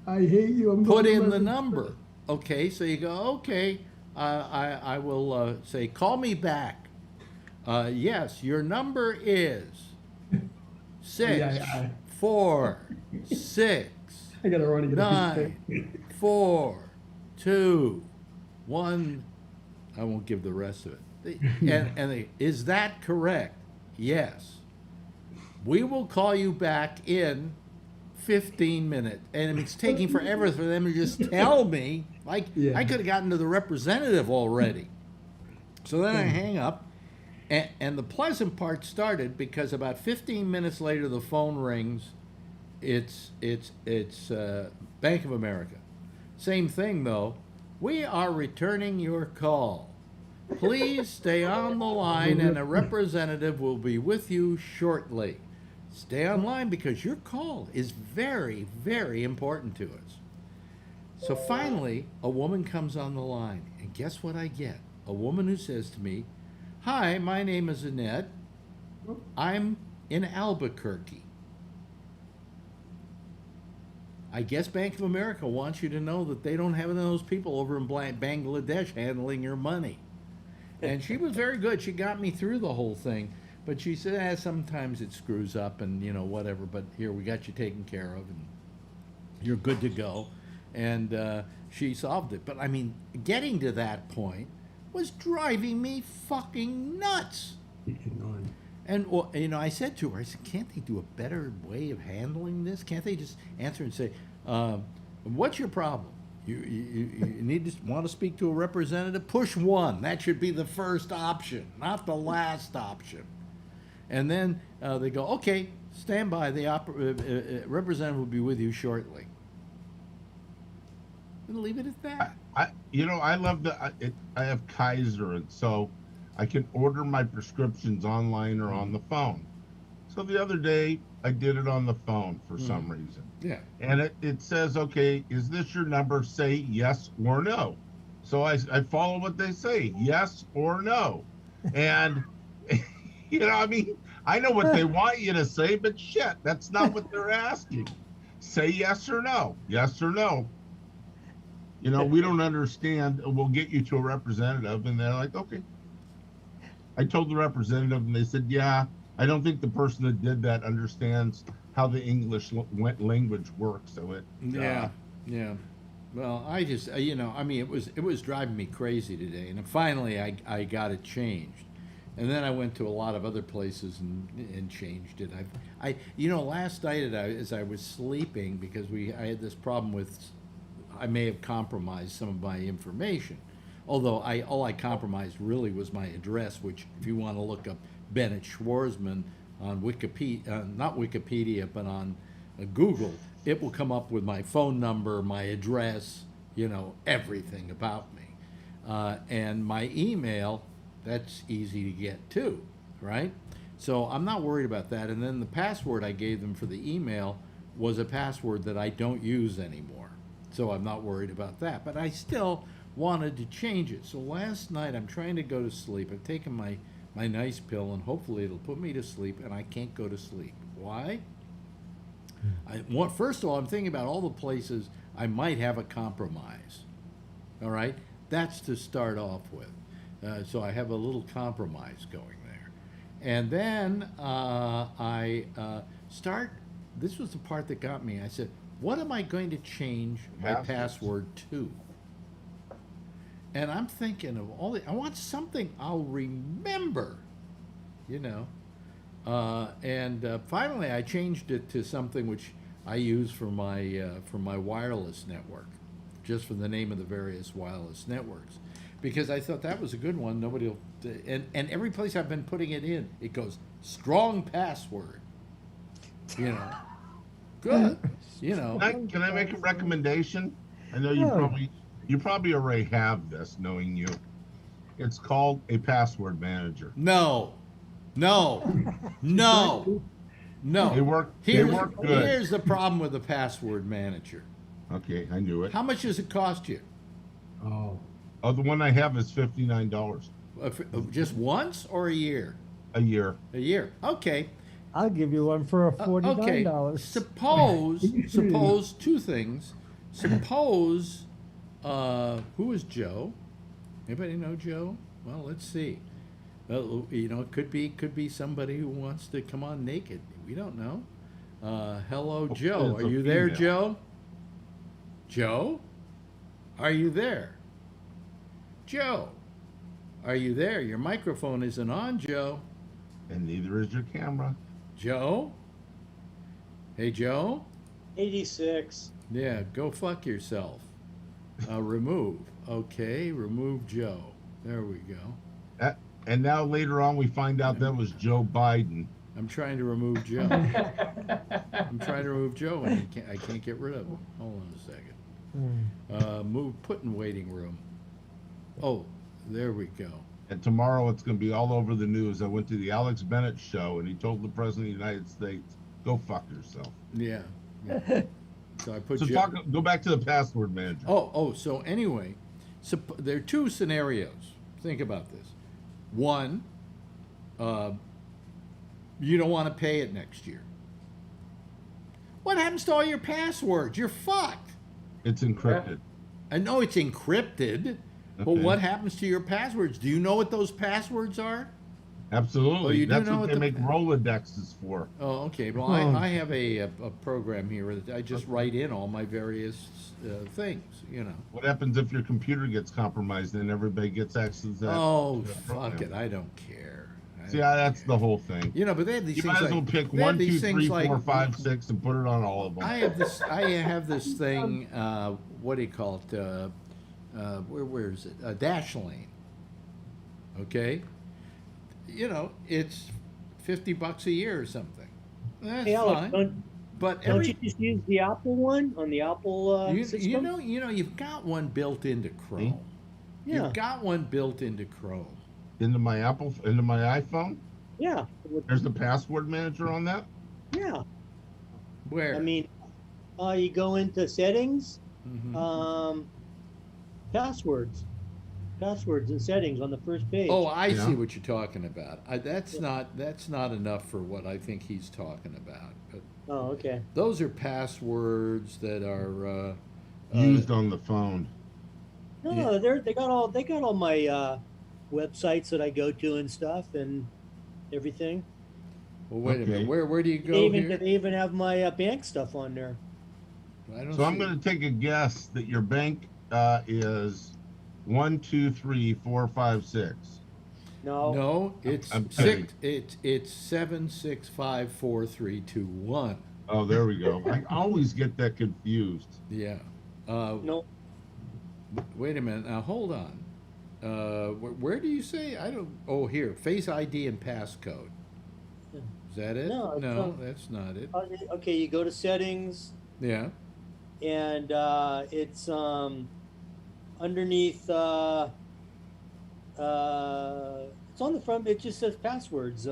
[SPEAKER 6] I hate you. I'm
[SPEAKER 1] put
[SPEAKER 6] going
[SPEAKER 1] in
[SPEAKER 6] to
[SPEAKER 1] the number. Okay, so you go, okay, I will say, call me back. Yes, your number is 6 4 6
[SPEAKER 6] I gotta run and get a piece of
[SPEAKER 1] 9
[SPEAKER 6] paper.
[SPEAKER 1] 4 2 1. I won't give the rest of it. Is that correct? Yes. We will call you back in 15 minutes. And it's taking forever for them to just tell me. Like,
[SPEAKER 6] Yeah.
[SPEAKER 1] I could have gotten to the representative already. So then I hang up. And the pleasant part started because about 15 minutes later, the phone rings. It's Bank of America. Same thing, though. We are returning your call. Please stay on the line and a representative will be with you shortly. Stay online because your call is very, very important to us. So finally, a woman comes on the line, and guess what I get? A woman who says to me, "Hi, my name is Annette. I'm in Albuquerque." I guess Bank of America wants you to know that they don't have those people over in Bangladesh handling your money. And she was very good. She got me through the whole thing. But she said, sometimes it screws up and, whatever. But here, we got you taken care of and you're good to go. And she solved it. But, I mean, getting to that point was driving me fucking nuts. And, I said to her, I said, can't they do a better way of handling this? Can't they just answer and say, what's your problem? You want to speak to a representative? Push 1. That should be the first option, not the last option. And then they go, okay, stand by. The representative will be with you shortly. And leave it at that.
[SPEAKER 2] I love that. I have Kaiser, and so I can order my prescriptions online or on the phone. So the other day, I did it on the phone for some reason.
[SPEAKER 1] Yeah.
[SPEAKER 2] And it says, okay, is this your number? Say yes or no. So I follow what they say, yes or no. And, I know what they want you to say, but shit, that's not what they're asking. Say yes or no. Yes or no. We don't understand. We'll get you to a representative. And they're like, okay. I told the representative and they said, yeah, I don't think the person that did that understands how the English language works. So
[SPEAKER 1] yeah. Well, I just, it was driving me crazy today. And finally I got it changed. And then I went to a lot of other places and changed it. Last night as I was sleeping, because I had this problem with, I may have compromised some of my information. Although all I compromised really was my address, which if you want to look up Bennett Schwarzman on Wikipedia, not Wikipedia, but on Google, it will come up with my phone number, my address, everything about me. And my email, that's easy to get too, right? So I'm not worried about that. And then the password I gave them for the email was a password that I don't use anymore. So I'm not worried about that. But I still wanted to change it. So last night I'm trying to go to sleep. I've taken my nice pill and hopefully it'll put me to sleep, and I can't go to sleep. Why? First of all, I'm thinking about all the places I might have a compromise. All right? That's to start off with. So I have a little compromise going there. And then I start. This was the part that got me. I said, "What am I going to change my
[SPEAKER 2] Passwords.
[SPEAKER 1] password to?" And I'm thinking of all the. I want something I'll remember, you know. And finally, I changed it to something which I use for my wireless network, just for the name of the various wireless networks, because I thought that was a good one. Nobody will, and every place I've been putting it in, it goes strong password. You know, good. You know,
[SPEAKER 2] Can I make a recommendation? I know you
[SPEAKER 5] Sure.
[SPEAKER 2] probably already have this, knowing you. It's called a password manager.
[SPEAKER 1] no, no, no, no.
[SPEAKER 2] They work good.
[SPEAKER 1] Here's the problem with the password manager.
[SPEAKER 2] Okay, I knew it.
[SPEAKER 1] How much does it cost you?
[SPEAKER 6] Oh,
[SPEAKER 2] Oh, the one I have is $59
[SPEAKER 1] Just once or a year?
[SPEAKER 2] a year.
[SPEAKER 1] A year. Okay.
[SPEAKER 5] I'll give you one for $49.
[SPEAKER 1] Okay. Suppose two things. Suppose who is Joe? Anybody know Joe? Well, let's see. Well, you know, it could be somebody who wants to come on naked. We don't know. Hello, Joe.
[SPEAKER 2] it's
[SPEAKER 1] Are
[SPEAKER 2] a
[SPEAKER 1] you there,
[SPEAKER 2] female.
[SPEAKER 1] Joe? Joe? Are you there? Joe? Are you there? Your microphone isn't on, Joe.
[SPEAKER 2] And neither is your camera.
[SPEAKER 1] Joe? Hey, Joe?
[SPEAKER 4] 86.
[SPEAKER 1] Yeah, go fuck yourself. Remove. Okay, remove Joe. There we go.
[SPEAKER 2] And now later on, we find out that was Joe Biden.
[SPEAKER 1] I'm trying to remove Joe. I'm trying to remove Joe, and I can't get rid of him. Hold on a second. Put in waiting room. Oh, there we go.
[SPEAKER 2] And tomorrow it's going to be all over the news. I went to the Alex Bennett show, and he told the president of the United States, "Go fuck yourself."
[SPEAKER 1] Yeah. Yeah. So I put
[SPEAKER 2] So
[SPEAKER 1] Joe.
[SPEAKER 2] go back to the password manager.
[SPEAKER 1] So anyway, there are two scenarios. Think about this. One, you don't want to pay it next year. What happens to all your passwords? You're fucked.
[SPEAKER 2] It's encrypted.
[SPEAKER 1] I know it's encrypted, but
[SPEAKER 2] Okay.
[SPEAKER 1] what happens to your passwords? Do you know what those passwords are?
[SPEAKER 2] Absolutely.
[SPEAKER 1] Oh, you do
[SPEAKER 2] That's
[SPEAKER 1] know
[SPEAKER 2] what
[SPEAKER 1] what
[SPEAKER 2] they
[SPEAKER 1] the-
[SPEAKER 2] make Rolodexes for.
[SPEAKER 1] Oh, okay. Well, I have a program here that I just write in all my various things, you know.
[SPEAKER 2] What happens if your computer gets compromised and everybody gets access to that?
[SPEAKER 1] Oh,
[SPEAKER 2] to that
[SPEAKER 1] fuck
[SPEAKER 2] program?
[SPEAKER 1] it. I don't care.
[SPEAKER 2] See, that's the whole thing.
[SPEAKER 1] You know, but they have these
[SPEAKER 2] You
[SPEAKER 1] things
[SPEAKER 2] might as
[SPEAKER 1] like
[SPEAKER 2] well pick
[SPEAKER 1] they have
[SPEAKER 2] 1, 2,
[SPEAKER 1] these
[SPEAKER 2] 3,
[SPEAKER 1] things
[SPEAKER 2] 4,
[SPEAKER 1] like
[SPEAKER 2] 5, 6, and put it on all of them.
[SPEAKER 1] I have this thing. What do you call it? Where is it? Dash lane. Okay. You know, it's $50 a year or something. That's
[SPEAKER 4] Hey, Alex,
[SPEAKER 1] fine. But
[SPEAKER 4] don't you just use the Apple one on the Apple system?
[SPEAKER 1] you know, you've got one built into Chrome.
[SPEAKER 4] Yeah.
[SPEAKER 1] You've got one built into Chrome.
[SPEAKER 2] Into my iPhone,
[SPEAKER 4] Yeah.
[SPEAKER 2] there's the password manager on that.
[SPEAKER 4] Yeah.
[SPEAKER 1] Where?
[SPEAKER 4] I mean, you go into settings,
[SPEAKER 1] Mhm.
[SPEAKER 4] passwords and settings on the first page.
[SPEAKER 1] Oh, I
[SPEAKER 2] Yeah.
[SPEAKER 1] see what you're talking about. That's not enough for what I think he's talking about. But
[SPEAKER 4] Oh, okay.
[SPEAKER 1] those are passwords that are
[SPEAKER 2] Used on the phone.
[SPEAKER 4] No,
[SPEAKER 1] Yeah.
[SPEAKER 4] they got all my websites that I go to and stuff and everything.
[SPEAKER 1] Well, wait a
[SPEAKER 2] Okay.
[SPEAKER 1] minute. Where do you go
[SPEAKER 4] They
[SPEAKER 1] here?
[SPEAKER 4] even have my bank stuff on there.
[SPEAKER 1] I don't
[SPEAKER 2] So I'm
[SPEAKER 1] see
[SPEAKER 2] going to take a guess that your bank is 1, 2, 3, 4, 5, 6.
[SPEAKER 4] No.
[SPEAKER 1] No, it's
[SPEAKER 2] I'm kidding.
[SPEAKER 1] it's 7654321.
[SPEAKER 2] Oh, there we go. I always get that confused.
[SPEAKER 1] Yeah.
[SPEAKER 4] No.
[SPEAKER 1] Wait a minute. Now hold on. Where do you say? I don't. Oh, here. Face ID and passcode. Is that it?
[SPEAKER 4] No, it's
[SPEAKER 1] No,
[SPEAKER 4] not.
[SPEAKER 1] that's not it.
[SPEAKER 4] Okay, you go to settings
[SPEAKER 1] Yeah.
[SPEAKER 4] and it's underneath. It's on the front. It just says passwords.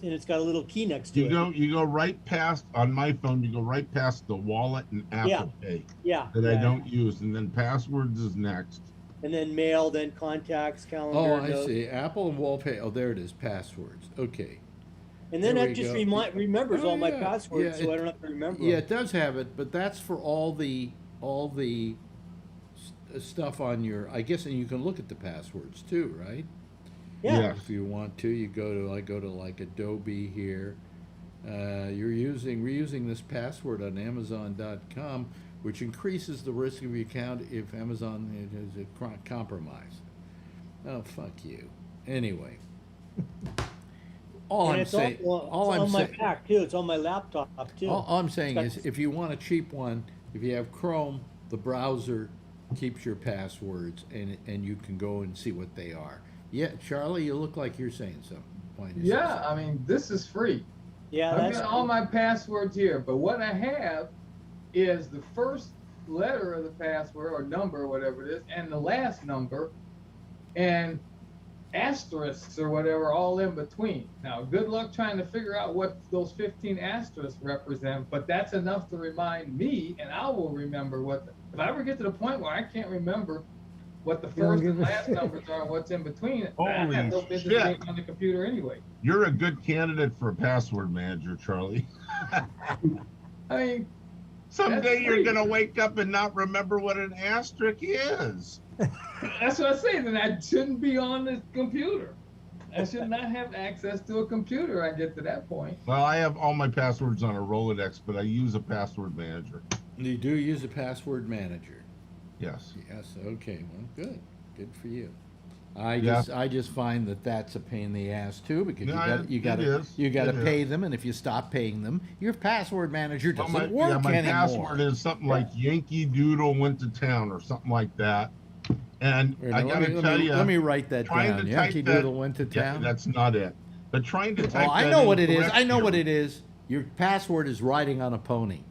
[SPEAKER 4] And it's got a little key next to it.
[SPEAKER 2] You go right past on my phone. You go right past the wallet and Apple Pay
[SPEAKER 4] Yeah.
[SPEAKER 2] that I
[SPEAKER 4] yeah.
[SPEAKER 2] don't use, and then passwords is next.
[SPEAKER 4] And then mail, then contacts, calendar.
[SPEAKER 1] Oh, I
[SPEAKER 4] notes.
[SPEAKER 1] see. Apple and wallpaper. Oh, there it is. Passwords. Okay.
[SPEAKER 4] And then
[SPEAKER 1] There
[SPEAKER 4] that
[SPEAKER 1] we
[SPEAKER 4] just
[SPEAKER 1] go.
[SPEAKER 4] remembers
[SPEAKER 1] Oh,
[SPEAKER 4] all my
[SPEAKER 1] yeah.
[SPEAKER 4] passwords,
[SPEAKER 1] Yeah,
[SPEAKER 4] so I don't have to remember.
[SPEAKER 1] Yeah,
[SPEAKER 4] them.
[SPEAKER 1] it does have it, but that's for all the stuff on your. I guess, and you can look at the passwords too, right?
[SPEAKER 4] Yeah.
[SPEAKER 2] Yes.
[SPEAKER 1] If you want to, you go to, I go to like Adobe here. We're using this password on Amazon.com, which increases the risk of your account if Amazon is compromised. Oh, fuck you. Anyway. All
[SPEAKER 4] And
[SPEAKER 1] I'm
[SPEAKER 4] it's
[SPEAKER 1] saying, all
[SPEAKER 4] it's
[SPEAKER 1] I'm
[SPEAKER 4] on my
[SPEAKER 1] saying,
[SPEAKER 4] Mac too. It's on my laptop too.
[SPEAKER 1] all I'm saying
[SPEAKER 4] It's
[SPEAKER 1] is,
[SPEAKER 4] got-
[SPEAKER 1] if you want a cheap one, if you have Chrome, the browser keeps your passwords, and you can go and see what they are. Yeah, Charlie, you look like you're saying something. Why don't you say
[SPEAKER 3] Yeah,
[SPEAKER 1] something?
[SPEAKER 3] I mean, this is free.
[SPEAKER 4] Yeah,
[SPEAKER 3] I've
[SPEAKER 4] that's
[SPEAKER 3] got all my passwords here, but what I have is the first letter of the password or number or whatever it is, and the last number, and asterisks or whatever all in between. Now, good luck trying to figure out what those 15 asterisks represent, but that's enough to remind me, and I will remember if I ever get to the point where I can't remember what the
[SPEAKER 5] don't
[SPEAKER 3] first
[SPEAKER 5] give
[SPEAKER 3] and
[SPEAKER 5] a
[SPEAKER 3] last
[SPEAKER 5] shit.
[SPEAKER 3] numbers are and what's in between, I
[SPEAKER 2] Holy
[SPEAKER 3] have no business
[SPEAKER 2] shit.
[SPEAKER 3] being on the computer anyway.
[SPEAKER 2] You're a good candidate for a password manager, Charlie.
[SPEAKER 3] I mean,
[SPEAKER 2] Someday
[SPEAKER 3] That's
[SPEAKER 2] you're
[SPEAKER 3] free.
[SPEAKER 2] gonna wake up and not remember what an asterisk is.
[SPEAKER 3] that's what I say. Then I shouldn't be on the computer. I should not have access to a computer. I get to that point.
[SPEAKER 2] Well, I have all my passwords on a Rolodex, but I use a password manager.
[SPEAKER 1] You do use a password manager.
[SPEAKER 2] Yes.
[SPEAKER 1] Yes, okay, well, good for you. I
[SPEAKER 2] Yeah.
[SPEAKER 1] just find that that's a pain in the ass too, because
[SPEAKER 2] Yeah,
[SPEAKER 1] you
[SPEAKER 2] it
[SPEAKER 1] gotta
[SPEAKER 2] is.
[SPEAKER 1] you gotta
[SPEAKER 2] It
[SPEAKER 1] pay
[SPEAKER 2] is.
[SPEAKER 1] them, and if you stop paying them, your password manager
[SPEAKER 2] Well,
[SPEAKER 1] doesn't
[SPEAKER 2] my
[SPEAKER 1] work anymore.
[SPEAKER 2] password is something like Yankee Doodle went to town or something like that. And
[SPEAKER 1] Wait a
[SPEAKER 2] I
[SPEAKER 1] minute,
[SPEAKER 2] gotta tell you,
[SPEAKER 1] let me write that
[SPEAKER 2] trying
[SPEAKER 1] down.
[SPEAKER 2] to
[SPEAKER 1] Yankee
[SPEAKER 2] type that,
[SPEAKER 1] Doodle went to
[SPEAKER 2] yeah,
[SPEAKER 1] town.
[SPEAKER 2] that's not it. But trying to type
[SPEAKER 1] Oh, I
[SPEAKER 2] that
[SPEAKER 1] know
[SPEAKER 2] in
[SPEAKER 1] what it is. I know what
[SPEAKER 2] correctly,
[SPEAKER 1] it is. Your password is riding on a pony.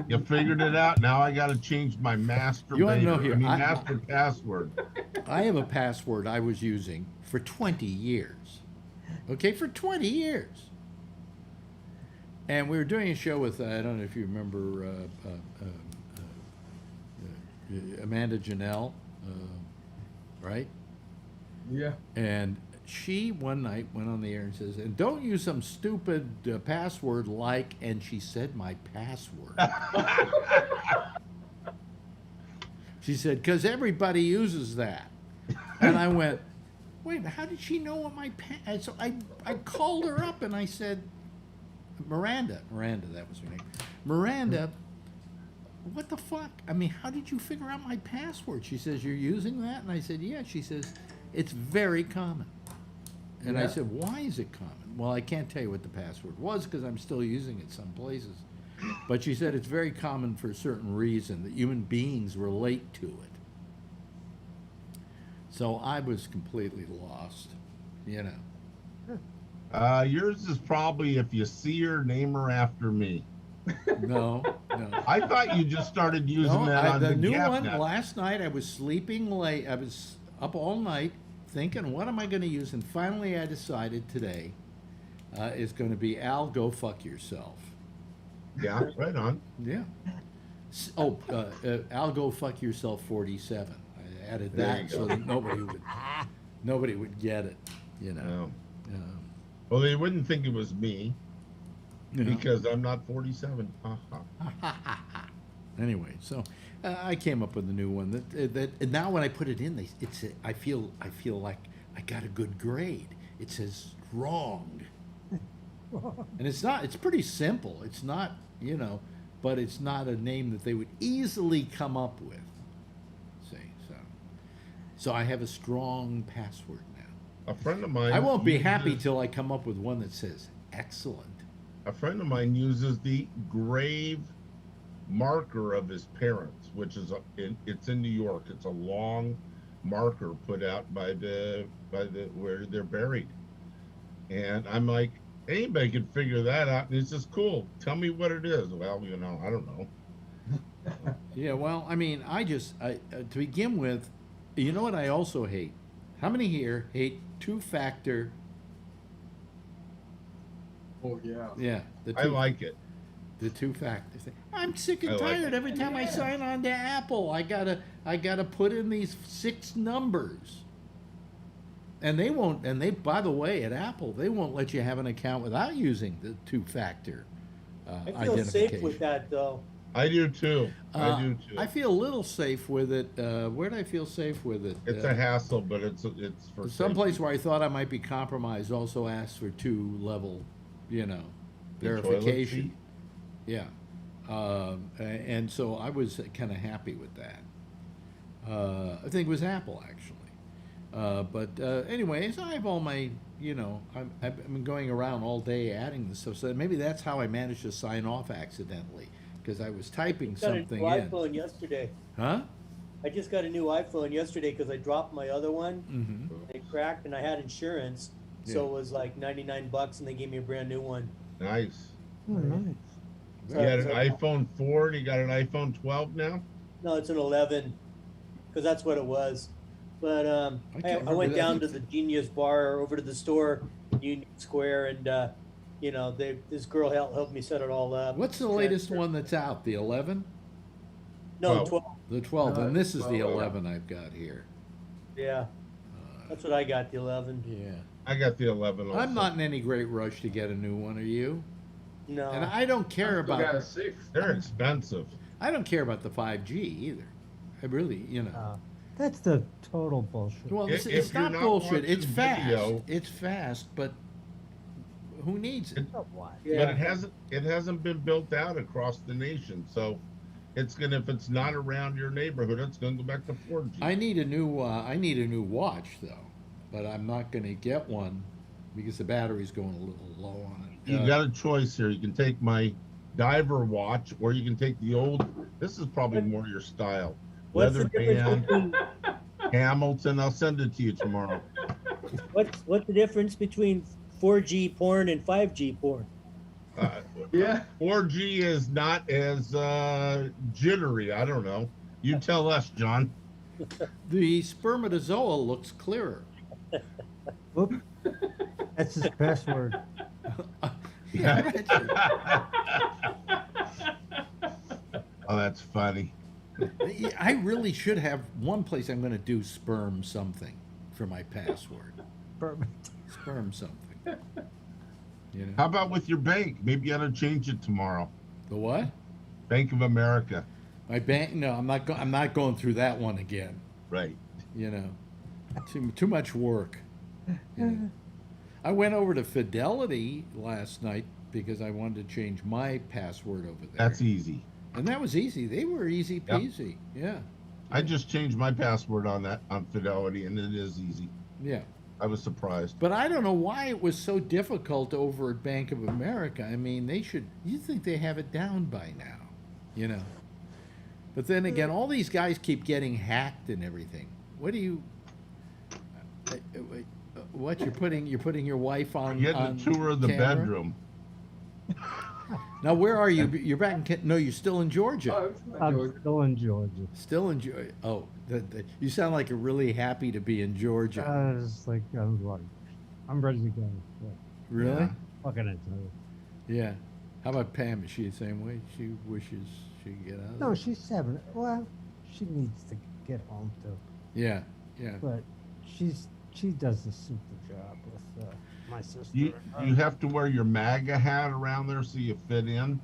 [SPEAKER 2] You figured it out. Now I gotta change my master.
[SPEAKER 1] You wanna know here,
[SPEAKER 2] master password.
[SPEAKER 1] I have a password I was using for 20 years. Okay, for 20 years. And we were doing a show with, I don't know if you remember Amanda Janelle, right?
[SPEAKER 3] Yeah.
[SPEAKER 1] And she one night went on the air and says, and don't use some stupid password like, and she said my password. She said, because everybody uses that. And I went, wait, how did she know what my and so I called her up and I said, Miranda, that was her name. Miranda, what the fuck? I mean, how did you figure out my password? She says, you're using that? And I said, yeah. She says, it's very common. And I
[SPEAKER 3] Yeah.
[SPEAKER 1] said, why is it common? Well, I can't tell you what the password was because I'm still using it some places. But she said it's very common for a certain reason, that human beings relate to it. So I was completely lost, you know.
[SPEAKER 2] Yours is probably if you see her, name her after me.
[SPEAKER 1] No.
[SPEAKER 2] I thought you just started using
[SPEAKER 1] No,
[SPEAKER 2] that on
[SPEAKER 1] the
[SPEAKER 2] the
[SPEAKER 1] new
[SPEAKER 2] Gap
[SPEAKER 1] one,
[SPEAKER 2] net.
[SPEAKER 1] last night I was sleeping late. I was up all night thinking, what am I going to use? And finally I decided today is going to be Al, go fuck yourself.
[SPEAKER 2] Yeah, right on.
[SPEAKER 1] Yeah. Al, go fuck yourself 47. I added
[SPEAKER 2] There
[SPEAKER 1] that
[SPEAKER 2] you
[SPEAKER 1] so
[SPEAKER 2] go.
[SPEAKER 1] that nobody would get it, you know.
[SPEAKER 2] Well, they wouldn't think it was me
[SPEAKER 1] You know.
[SPEAKER 2] because I'm not 47. Ha, ha.
[SPEAKER 1] Anyway, so I came up with a new one that and now when I put it in, I feel like I got a good grade. It says strong, and it's not. It's pretty simple. It's not, you know, but it's not a name that they would easily come up with. See, so I have a strong password now.
[SPEAKER 2] A friend of mine.
[SPEAKER 1] I won't be
[SPEAKER 2] uses-
[SPEAKER 1] happy till I come up with one that says excellent.
[SPEAKER 2] A friend of mine uses the grave marker of his parents, which is it's in New York. It's a long marker put out by the where they're buried, and I'm like, anybody could figure that out. And it's just cool. Tell me what it is. Well, you know, I don't know.
[SPEAKER 1] Yeah, well, I mean, to begin with, you know what I also hate? How many here hate two-factor?
[SPEAKER 3] Oh yeah.
[SPEAKER 1] Yeah,
[SPEAKER 2] I like it.
[SPEAKER 1] the two-factor thing. I'm sick and
[SPEAKER 2] I like
[SPEAKER 1] tired.
[SPEAKER 2] it.
[SPEAKER 1] Every time I sign on to Apple, I gotta put in these 6 numbers. And they won't. And they, by the way, at Apple, they won't let you have an account without using the two-factor
[SPEAKER 4] I feel
[SPEAKER 1] identification.
[SPEAKER 4] safe with that though.
[SPEAKER 2] I do too. I do too.
[SPEAKER 1] I feel a little safe with it. Where do I feel safe with it?
[SPEAKER 2] It's a hassle, but it's for
[SPEAKER 1] Someplace
[SPEAKER 2] safety.
[SPEAKER 1] where I thought I might be compromised also asked for 2-level, you know,
[SPEAKER 2] The toilet
[SPEAKER 1] verification.
[SPEAKER 2] seat?
[SPEAKER 1] Yeah. And so I was kind of happy with that. I think it was Apple, actually. But anyways, I have all my, you know, I've been going around all day adding this stuff. So maybe that's how I managed to sign off accidentally, because I was typing
[SPEAKER 4] Got a
[SPEAKER 1] something
[SPEAKER 4] new
[SPEAKER 1] in.
[SPEAKER 4] iPhone yesterday.
[SPEAKER 1] Huh?
[SPEAKER 4] I just got a new iPhone yesterday because I dropped my other one.
[SPEAKER 1] Mm-hmm.
[SPEAKER 4] It cracked, and I had insurance, so
[SPEAKER 1] Yeah.
[SPEAKER 4] it was like $99, and they gave me a brand new one.
[SPEAKER 2] Nice.
[SPEAKER 5] Oh, nice.
[SPEAKER 2] You got an
[SPEAKER 4] So-
[SPEAKER 2] iPhone 4 and you got an iPhone 12 now?
[SPEAKER 4] No, it's an 11, because that's what it was. But
[SPEAKER 1] I can't
[SPEAKER 4] I
[SPEAKER 1] remember
[SPEAKER 4] went
[SPEAKER 1] that.
[SPEAKER 4] down to the Genius Bar over to the store, Union Square, and you know, this girl helped me set it all up.
[SPEAKER 1] What's the latest one that's out? The 11?
[SPEAKER 4] No,
[SPEAKER 2] 12.
[SPEAKER 4] 12.
[SPEAKER 1] The 12. And this is the
[SPEAKER 3] 12, yeah.
[SPEAKER 1] 11 I've got here.
[SPEAKER 4] Yeah, that's what I got. The 11.
[SPEAKER 1] Yeah.
[SPEAKER 2] I got the 11 also.
[SPEAKER 1] I'm not in any great rush to get a new one, are you?
[SPEAKER 4] No.
[SPEAKER 1] And I don't care
[SPEAKER 3] Still got a
[SPEAKER 1] about
[SPEAKER 3] 6.
[SPEAKER 2] They're expensive.
[SPEAKER 1] I don't care about the 5G either. I really, you know.
[SPEAKER 5] That's the total bullshit.
[SPEAKER 1] Well,
[SPEAKER 2] If
[SPEAKER 1] it's
[SPEAKER 2] you're
[SPEAKER 1] not
[SPEAKER 2] not
[SPEAKER 1] bullshit. It's
[SPEAKER 2] watching
[SPEAKER 1] fast.
[SPEAKER 2] video-
[SPEAKER 1] It's fast, but who needs it?
[SPEAKER 5] So what?
[SPEAKER 4] Yeah.
[SPEAKER 2] But it hasn't been built out across the nation. So if it's not around your neighborhood, it's gonna go back to 4G.
[SPEAKER 1] I need a new watch though, but I'm not going to get one because the battery's going a little low on it.
[SPEAKER 2] You got a choice here. You can take my diver watch, or you can take the old. This is probably more your style.
[SPEAKER 4] What's the
[SPEAKER 2] Leather
[SPEAKER 4] difference
[SPEAKER 2] band,
[SPEAKER 4] between
[SPEAKER 2] Hamilton. I'll send it to you tomorrow.
[SPEAKER 4] what's the difference between 4G porn and 5G porn?
[SPEAKER 3] Yeah.
[SPEAKER 2] 4G is not as jittery. I don't know. You tell us, John.
[SPEAKER 1] The spermatozoa looks clearer.
[SPEAKER 5] Whoop. That's his password.
[SPEAKER 1] Yeah, Richard.
[SPEAKER 2] Oh, that's funny.
[SPEAKER 1] I really should have one place I'm going to do sperm something for my password.
[SPEAKER 5] Perfect.
[SPEAKER 1] Sperm something. You know
[SPEAKER 2] How about with your bank? Maybe you ought to change it tomorrow.
[SPEAKER 1] the what?
[SPEAKER 2] Bank of America.
[SPEAKER 1] My bank? No, I'm not. I'm not going through that one again.
[SPEAKER 2] Right.
[SPEAKER 1] You know, too much work. You know. I went over to Fidelity last night because I wanted to change my password over there.
[SPEAKER 2] That's easy.
[SPEAKER 1] And that was easy. They were easy
[SPEAKER 2] Yep.
[SPEAKER 1] peasy. Yeah.
[SPEAKER 2] I just changed my password on Fidelity, and it is easy.
[SPEAKER 1] Yeah.
[SPEAKER 2] I was surprised.
[SPEAKER 1] But I don't know why it was so difficult over at Bank of America. I mean, you'd think they have it down by now, you know. But then again, all these guys keep getting hacked and everything. What do you, what, you're putting your wife on
[SPEAKER 2] Getting
[SPEAKER 1] on
[SPEAKER 2] a tour of the
[SPEAKER 1] camera?
[SPEAKER 2] bedroom.
[SPEAKER 1] Now, where are you? You're back in no, you're still in Georgia.
[SPEAKER 3] Oh, it's not
[SPEAKER 5] I'm
[SPEAKER 3] Georgia.
[SPEAKER 5] still in Georgia.
[SPEAKER 1] Still in Georgia. Oh, you sound like you're really happy to be in Georgia.
[SPEAKER 5] It's like, I'm ready to go.
[SPEAKER 1] Really?
[SPEAKER 2] Yeah.
[SPEAKER 5] What can I tell you?
[SPEAKER 1] Yeah. How about Pam? Is she the same way? She wishes she could get out of
[SPEAKER 5] No,
[SPEAKER 1] there?
[SPEAKER 5] she's 7. Well, she needs to get home too.
[SPEAKER 1] Yeah, yeah.
[SPEAKER 5] But she does a super job with my sister.
[SPEAKER 2] You have to wear your MAGA hat around there so you fit in.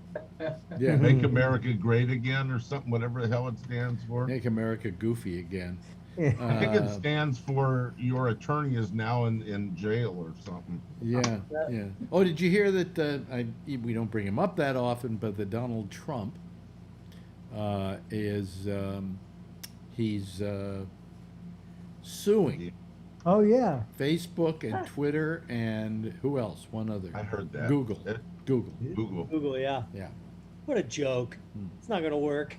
[SPEAKER 1] Yeah.
[SPEAKER 2] Make America great again, or something, whatever the hell it stands for.
[SPEAKER 1] Make America goofy again.
[SPEAKER 2] I think it
[SPEAKER 1] Uh,
[SPEAKER 2] stands for your attorney is now in jail or something.
[SPEAKER 1] Yeah, yeah. Oh, did you hear that? We don't bring him up that often, but that Donald Trump he's suing
[SPEAKER 5] Oh yeah.
[SPEAKER 1] Facebook and Twitter and who else? One other.
[SPEAKER 2] I heard that.
[SPEAKER 1] Google.
[SPEAKER 2] Eh,
[SPEAKER 1] Google.
[SPEAKER 2] Google.
[SPEAKER 4] Google, yeah.
[SPEAKER 1] Yeah.
[SPEAKER 4] What a joke. It's not going to work.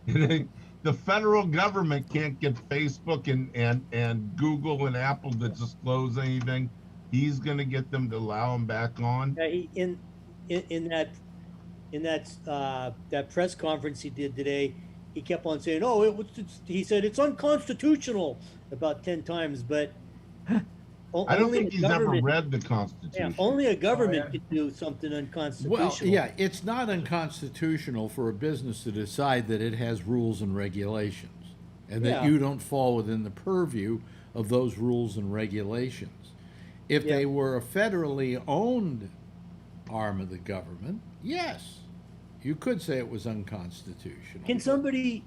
[SPEAKER 2] The federal government can't get Facebook and Google and Apple to disclose anything. He's going to get them to allow him back on.
[SPEAKER 4] Yeah, he, in that press conference he did today, he kept on saying, "Oh, he said it's unconstitutional" about 10 times, but
[SPEAKER 2] I don't
[SPEAKER 4] only
[SPEAKER 2] think
[SPEAKER 4] a
[SPEAKER 2] he's ever
[SPEAKER 4] government-
[SPEAKER 2] read the
[SPEAKER 4] Yeah,
[SPEAKER 2] Constitution.
[SPEAKER 4] only a government
[SPEAKER 3] yeah.
[SPEAKER 4] could do something unconstitutional.
[SPEAKER 1] Well, yeah, it's not unconstitutional for a business to decide that it has rules and regulations, and that
[SPEAKER 4] Yeah.
[SPEAKER 1] you don't fall within the purview of those rules and regulations. If
[SPEAKER 4] Yeah.
[SPEAKER 1] they were a federally owned arm of the government, yes, You could say it was unconstitutional.
[SPEAKER 4] Can somebody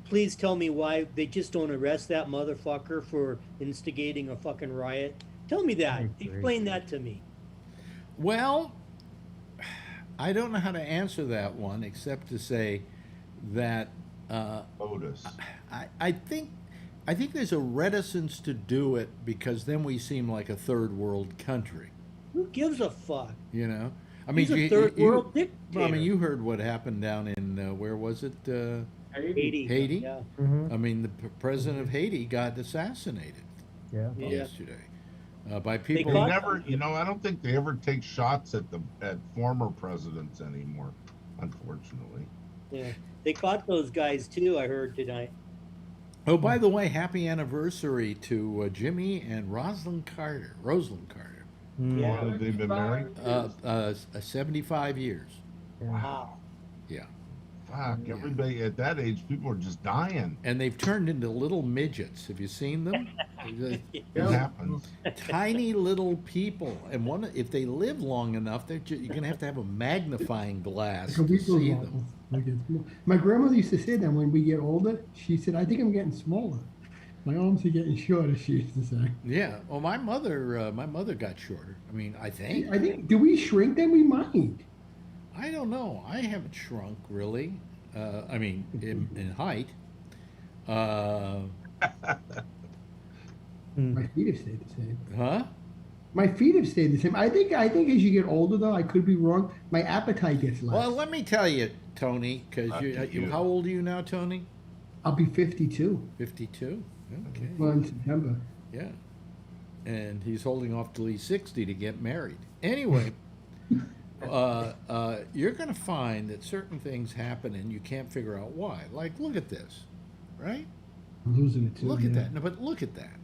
[SPEAKER 4] please tell me why they just don't arrest that motherfucker for instigating a fucking riot? Tell me that.
[SPEAKER 5] I agree.
[SPEAKER 4] Explain that to me.
[SPEAKER 1] Well, I don't know how to answer that one except to say that
[SPEAKER 2] Otis.
[SPEAKER 1] I think there's a reticence to do it because then we seem like a third world country.
[SPEAKER 4] Who gives a fuck?
[SPEAKER 1] You know, I
[SPEAKER 4] He's a third world
[SPEAKER 1] Well,
[SPEAKER 4] dictator.
[SPEAKER 1] I mean, you heard what happened down in where was it?
[SPEAKER 4] Haiti.
[SPEAKER 1] Haiti?
[SPEAKER 4] Yeah.
[SPEAKER 5] Mm-hmm.
[SPEAKER 1] I mean, the president of Haiti got assassinated
[SPEAKER 5] Yeah.
[SPEAKER 4] Yeah.
[SPEAKER 1] yesterday by people.
[SPEAKER 2] They
[SPEAKER 4] caught-
[SPEAKER 2] never, I don't think they ever take shots at former presidents anymore, unfortunately.
[SPEAKER 4] Yeah. They caught those guys too, I heard tonight.
[SPEAKER 1] Oh, by the way, happy anniversary to Jimmy and Rosalind Carter.
[SPEAKER 4] Yeah.
[SPEAKER 2] Have they been married?
[SPEAKER 1] 75 years.
[SPEAKER 4] Wow.
[SPEAKER 1] Yeah.
[SPEAKER 2] Fuck, everybody at that age, people are just dying.
[SPEAKER 1] And they've turned into little midgets. Have you seen them?
[SPEAKER 2] It happens.
[SPEAKER 1] Tiny little people. And if they live long enough, you're going to have a magnifying glass
[SPEAKER 6] Like a
[SPEAKER 1] to
[SPEAKER 6] week
[SPEAKER 1] see
[SPEAKER 6] ago,
[SPEAKER 1] them.
[SPEAKER 6] like it's small. My grandmother used to say that when we get older, she said, I think I'm getting smaller. My arms are getting shorter, she used to say.
[SPEAKER 1] Yeah. Well, my mother got shorter. I mean, I think.
[SPEAKER 6] I think, do we shrink then? We might.
[SPEAKER 1] I don't know. I haven't shrunk really. I mean, in height.
[SPEAKER 6] My feet have stayed the same.
[SPEAKER 1] Huh?
[SPEAKER 6] My feet have stayed the same. I think as you get older, though, I could be wrong. My appetite gets less.
[SPEAKER 1] Well, let me tell you, Tony, because
[SPEAKER 2] Lucky you.
[SPEAKER 1] how old are you now, Tony?
[SPEAKER 6] I'll be 52.
[SPEAKER 1] 52. Okay.
[SPEAKER 6] Well, in September.
[SPEAKER 1] Yeah. And he's holding off till he's 60 to get married. Anyway, you're going to find that certain things happen and you can't figure out why. Like, look at this, right?
[SPEAKER 6] I'm losing it too.
[SPEAKER 1] Look at
[SPEAKER 6] yeah.
[SPEAKER 1] that. No, but look at that.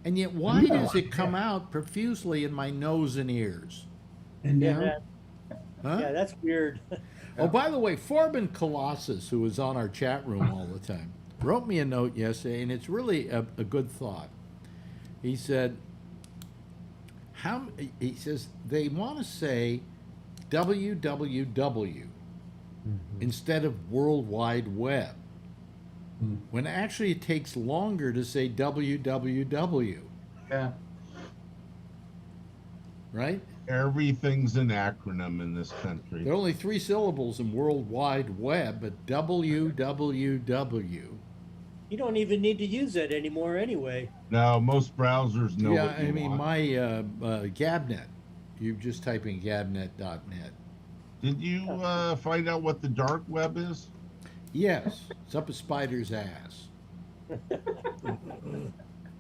[SPEAKER 1] And yet, why
[SPEAKER 6] Yeah.
[SPEAKER 1] does it come out profusely in my nose and ears?
[SPEAKER 6] And
[SPEAKER 4] Yeah,
[SPEAKER 6] now,
[SPEAKER 1] Huh?
[SPEAKER 4] yeah, that's weird.
[SPEAKER 1] Oh, by the way, Forbin Colossus, who was on our chat room all the time, wrote me a note yesterday, and it's really a good thought. He said, he says they want to say www instead of World Wide Web, when actually it takes longer to say www,
[SPEAKER 3] Yeah.
[SPEAKER 1] right?
[SPEAKER 2] Everything's an acronym in this country.
[SPEAKER 1] There are only 3 syllables in World Wide Web, but www.
[SPEAKER 4] You don't even need to use that anymore anyway.
[SPEAKER 2] No, most browsers know
[SPEAKER 1] Yeah,
[SPEAKER 2] what you
[SPEAKER 1] I mean,
[SPEAKER 2] want.
[SPEAKER 1] my Gabnet, you just type in gabnet.net.
[SPEAKER 2] Did you find out what the dark web is?
[SPEAKER 1] Yes, it's up a spider's ass.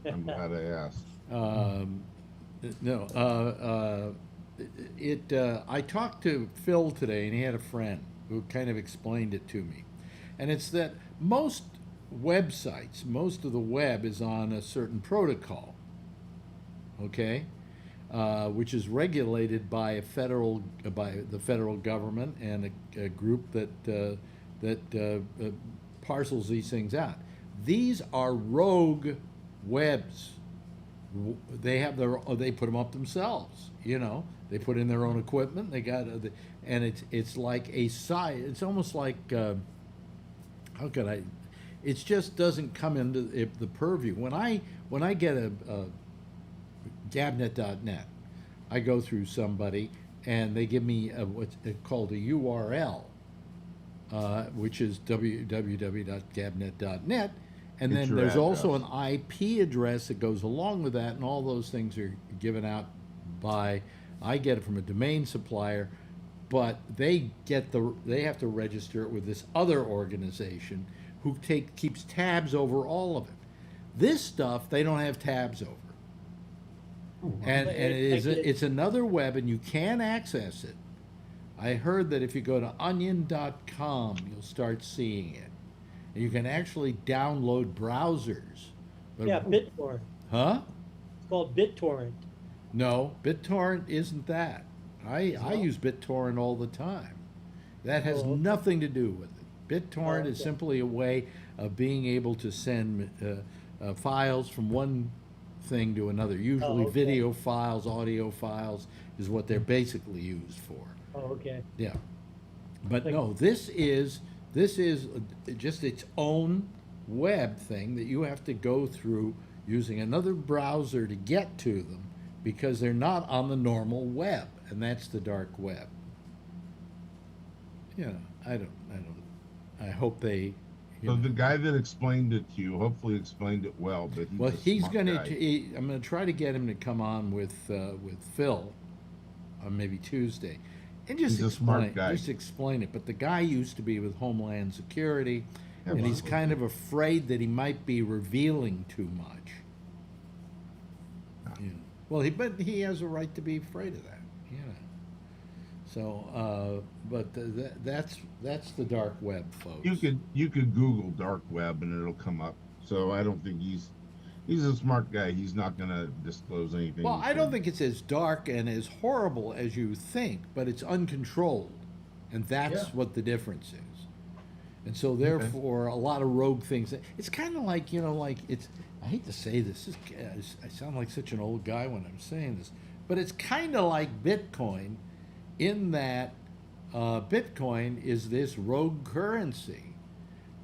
[SPEAKER 2] I'm glad I asked.
[SPEAKER 1] No, I talked to Phil today, and he had a friend who kind of explained it to me. And it's that most websites, most of the web is on a certain protocol, okay, which is regulated by by the federal government and a group that parcels these things out. These are rogue webs. They have they put them up themselves. You know, they put in their own equipment. They got, and it's like a site. It's almost like how could I? It just doesn't come into the purview. When I get a gabnet.net, I go through somebody and they give me what's called a URL, which is www.gabnet.net. And
[SPEAKER 2] It's
[SPEAKER 1] then
[SPEAKER 2] your
[SPEAKER 1] there's also
[SPEAKER 2] address.
[SPEAKER 1] an IP address that goes along with that, and all those things are given out by, I get it from a domain supplier, but they have to register it with this other organization who keeps tabs over all of it. This stuff they don't have tabs over. And it's another web, and you can access it. I heard that if you go to onion.com, you'll start seeing it. And you can actually download browsers. But-
[SPEAKER 4] Yeah, BitTorrent.
[SPEAKER 1] Huh?
[SPEAKER 4] It's called BitTorrent.
[SPEAKER 1] No, BitTorrent isn't that. I use BitTorrent all the time. That has
[SPEAKER 4] Oh, okay.
[SPEAKER 1] nothing to do with it. BitTorrent is
[SPEAKER 4] okay.
[SPEAKER 1] simply a way of being able to send files from one thing to another. Usually
[SPEAKER 4] okay.
[SPEAKER 1] video files, audio files is what they're basically used for.
[SPEAKER 4] Oh, okay.
[SPEAKER 1] Yeah. But
[SPEAKER 4] Like-
[SPEAKER 1] no, this is just its own web thing that you have to go through using another browser to get to them because they're not on the normal web, and that's the dark web. You know, I hope they. You
[SPEAKER 2] So
[SPEAKER 1] know.
[SPEAKER 2] the guy that explained it to you, hopefully explained it well, but
[SPEAKER 1] Well,
[SPEAKER 2] he's a smart guy.
[SPEAKER 1] I'm gonna try to get him to come on with Phil on maybe Tuesday, and just
[SPEAKER 2] He's a smart
[SPEAKER 1] explain,
[SPEAKER 2] guy.
[SPEAKER 1] just explain it. But the guy used to be with Homeland Security,
[SPEAKER 2] Yeah,
[SPEAKER 1] and
[SPEAKER 2] well,
[SPEAKER 1] he's kind of afraid that he might be revealing too much. You know. Well, but he has a right to be afraid of that, you know. So, that's the dark web, folks.
[SPEAKER 2] You could Google dark web and it'll come up. So I don't think he's a smart guy. He's not gonna disclose anything.
[SPEAKER 1] Well, I don't think it's as dark and as horrible as you think, but it's uncontrolled, and that's
[SPEAKER 3] Yeah.
[SPEAKER 1] what the difference is. And so, therefore, a lot of rogue things. It's kind of like, you know, like it's. I hate to say this. I sound like such an old guy when I'm saying this, but it's kind of like Bitcoin, in that Bitcoin is this rogue currency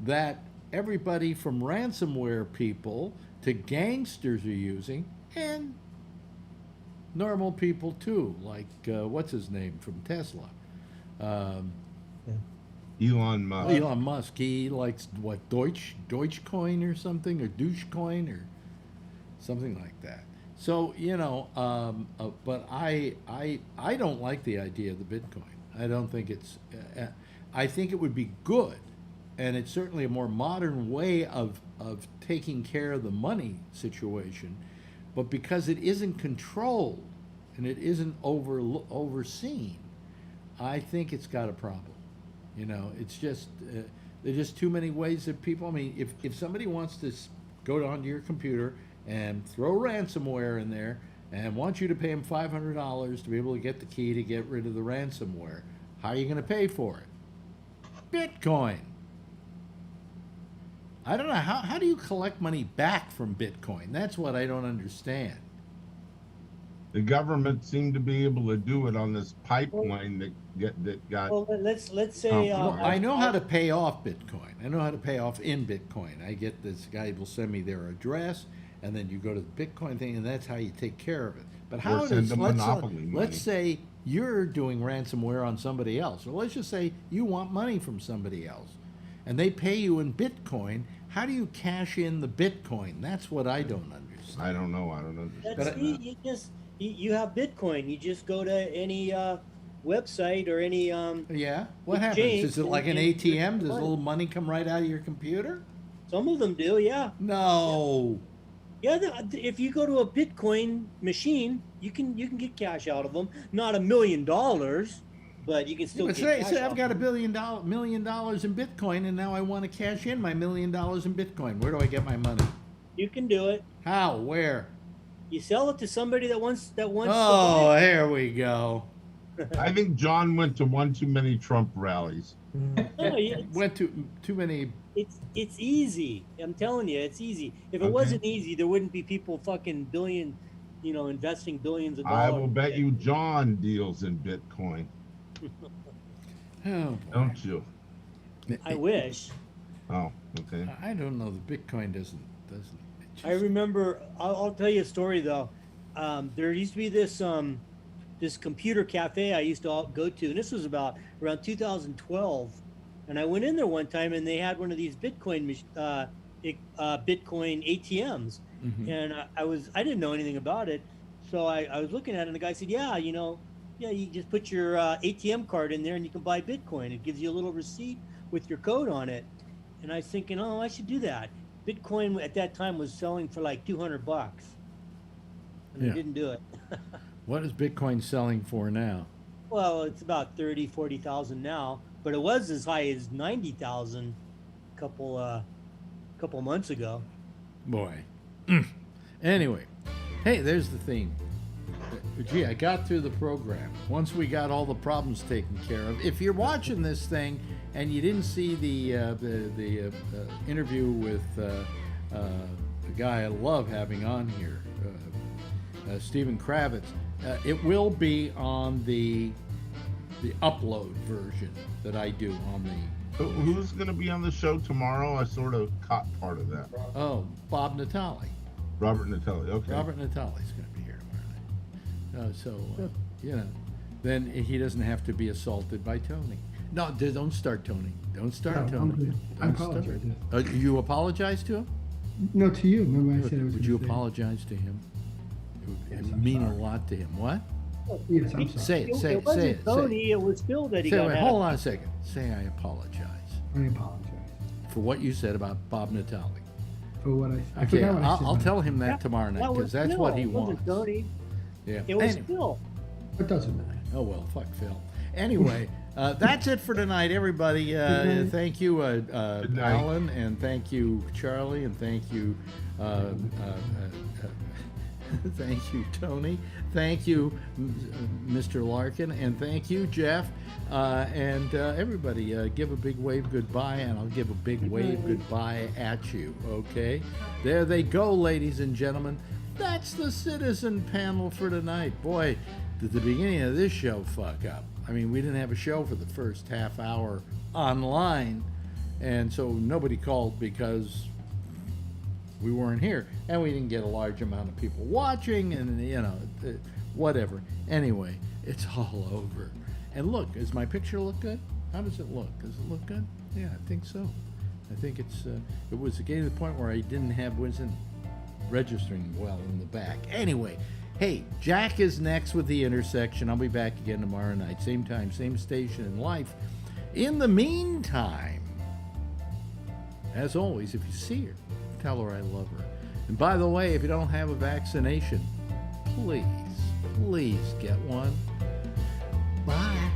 [SPEAKER 1] that everybody from ransomware people to gangsters are using, and normal people too, like what's his name from Tesla.
[SPEAKER 2] Elon Musk.
[SPEAKER 1] Elon Musk, he likes what, Deutschcoin or something, or Douchecoin or something like that. So, you know, but I don't like the idea of the Bitcoin. I don't think it's. I think it would be good, and it's certainly a more modern way of taking care of the money situation. But because it isn't controlled and it isn't overseen, I think it's got a problem. You know, it's just there's just too many ways that people. I mean, if somebody wants to go onto your computer and throw ransomware in there and wants you to pay them $500 to be able to get the key to get rid of the ransomware, how are you going to pay for it? Bitcoin. I don't know how do you collect money back from Bitcoin? That's what I don't understand.
[SPEAKER 2] The government seemed to be able to do it on this pipeline that got.
[SPEAKER 4] Well, let's say.
[SPEAKER 2] Oh,
[SPEAKER 1] I know how to pay off Bitcoin. I know how to pay off in Bitcoin. I get this guy will send me their address, and then you go to the Bitcoin thing, and that's how you take care of it. But how
[SPEAKER 2] send
[SPEAKER 1] does
[SPEAKER 2] them monopoly money.
[SPEAKER 1] let's say you're doing ransomware on somebody else, or let's just say you want money from somebody else, and they pay you in Bitcoin. How do you cash in the Bitcoin? That's what I don't understand.
[SPEAKER 2] I don't know. I don't understand.
[SPEAKER 4] That's you have Bitcoin. You just go to any website or any
[SPEAKER 1] Yeah, what happens?
[SPEAKER 4] exchange
[SPEAKER 1] Is it like an
[SPEAKER 4] and
[SPEAKER 1] ATM? Does a
[SPEAKER 4] money.
[SPEAKER 1] little money come right out of your computer?
[SPEAKER 4] Some of them do, yeah.
[SPEAKER 1] No.
[SPEAKER 4] Yeah, if you go to a Bitcoin machine, you can get cash out of them. Not $1 million, but you can still
[SPEAKER 1] But
[SPEAKER 4] get cash
[SPEAKER 1] say
[SPEAKER 4] out
[SPEAKER 1] I've got
[SPEAKER 4] of
[SPEAKER 1] $1 million in Bitcoin, and now I want to cash in my $1 million in Bitcoin. Where do I get my money?
[SPEAKER 4] You can do it.
[SPEAKER 1] How? Where?
[SPEAKER 4] You sell it to somebody that wants to buy
[SPEAKER 1] Oh,
[SPEAKER 4] it.
[SPEAKER 1] here we go.
[SPEAKER 2] I think John went to one too many Trump rallies.
[SPEAKER 4] No,
[SPEAKER 1] Went to too many.
[SPEAKER 4] it's easy. I'm telling you, it's easy. If it
[SPEAKER 2] Okay.
[SPEAKER 4] wasn't easy, there wouldn't be people fucking investing billions of dollars.
[SPEAKER 2] I will bet you John deals in Bitcoin,
[SPEAKER 1] Oh,
[SPEAKER 2] don't you?
[SPEAKER 4] I wish.
[SPEAKER 2] Oh, okay.
[SPEAKER 1] I don't know. The Bitcoin doesn't. It just-
[SPEAKER 4] I remember. I'll tell you a story though. There used to be this computer cafe I used to go to, and this was around 2012. And I went in there one time, and they had one of these Bitcoin ATMs, and I didn't know anything about it, so I was looking at it, and the guy said, yeah, you just put your ATM card in there, and you can buy Bitcoin. It gives you a little receipt with your code on it. And I was thinking, oh, I should do that. Bitcoin at that time was selling for like $200, and
[SPEAKER 1] Yeah.
[SPEAKER 4] I didn't do it.
[SPEAKER 1] What is Bitcoin selling for now?
[SPEAKER 4] Well, it's about 40,000 now, but it was as high as 90,000 a couple months ago.
[SPEAKER 1] Boy. Anyway, hey, there's the theme. Gee, I got through the program. Once we got all the problems taken care of. If you're watching this thing and you didn't see the interview with the guy I love having on here, Stephen Kravitz, it will be on the the upload version that I do on the.
[SPEAKER 2] Who's going to be on the show tomorrow? I sort of caught part of that.
[SPEAKER 1] Oh, Bob Natale.
[SPEAKER 2] Robert Natale. Okay.
[SPEAKER 1] Robert Natale's going to be here tomorrow night. You know, then he doesn't have to be assaulted by Tony. No, don't start Tony. Don't start
[SPEAKER 6] No, I'm
[SPEAKER 1] Tony.
[SPEAKER 6] good. I
[SPEAKER 1] Don't start.
[SPEAKER 6] apologize.
[SPEAKER 1] You apologize to him?
[SPEAKER 6] No, to you. Remember I said I was
[SPEAKER 1] Would
[SPEAKER 6] gonna
[SPEAKER 1] you
[SPEAKER 6] say-
[SPEAKER 1] apologize to him? It would
[SPEAKER 6] Yes, I'm
[SPEAKER 1] mean a
[SPEAKER 6] sorry.
[SPEAKER 1] lot to him. What?
[SPEAKER 6] Yes, I'm sorry.
[SPEAKER 1] Say it. Say
[SPEAKER 4] It
[SPEAKER 1] it. Say
[SPEAKER 4] wasn't
[SPEAKER 1] it.
[SPEAKER 4] Tony. It was Phil that he
[SPEAKER 1] Say
[SPEAKER 4] got
[SPEAKER 1] it.
[SPEAKER 4] mad
[SPEAKER 1] Hold
[SPEAKER 4] at.
[SPEAKER 1] on a second. Say I apologize
[SPEAKER 6] I apologize
[SPEAKER 1] for what you said about Bob Natale.
[SPEAKER 6] for what I
[SPEAKER 1] Okay,
[SPEAKER 6] forgot what I said.
[SPEAKER 1] I'll
[SPEAKER 6] about
[SPEAKER 1] tell
[SPEAKER 6] it.
[SPEAKER 1] him that tomorrow night
[SPEAKER 4] That
[SPEAKER 1] because
[SPEAKER 4] was
[SPEAKER 1] that's
[SPEAKER 4] Phil.
[SPEAKER 1] what he
[SPEAKER 4] It wasn't
[SPEAKER 1] wants.
[SPEAKER 4] Tony.
[SPEAKER 1] Yeah.
[SPEAKER 4] It was
[SPEAKER 1] Anyway.
[SPEAKER 4] Phil.
[SPEAKER 6] It doesn't matter.
[SPEAKER 1] Oh well, fuck Phil. Anyway, that's it for tonight, everybody.
[SPEAKER 6] night.
[SPEAKER 1] Thank you,
[SPEAKER 2] night.
[SPEAKER 1] Alan, and thank you, Charlie, and thank you, thank you, Tony. Thank you, Mr. Larkin, and thank you, Jeff, and everybody. Give a big wave goodbye, and I'll give a big wave goodbye at you. Okay, there they go, ladies and gentlemen. That's the citizen panel for tonight. Boy, did the beginning of this show fuck up. I mean, we didn't have a show for the first half hour online, and so nobody called because we weren't here, and we didn't get a large amount of people watching, and whatever. Anyway, it's all over. And look, does my picture look good? How does it look? Does it look good? Yeah, I think so. I think it's. It was getting to the point where I wasn't registering well in the back. Anyway, hey, Jack is next with The Intersection. I'll be back again tomorrow night, same time, same station in life. In the meantime, as always, if you see her, tell her I love her. And by the way, if you don't have a vaccination, please get one. Bye.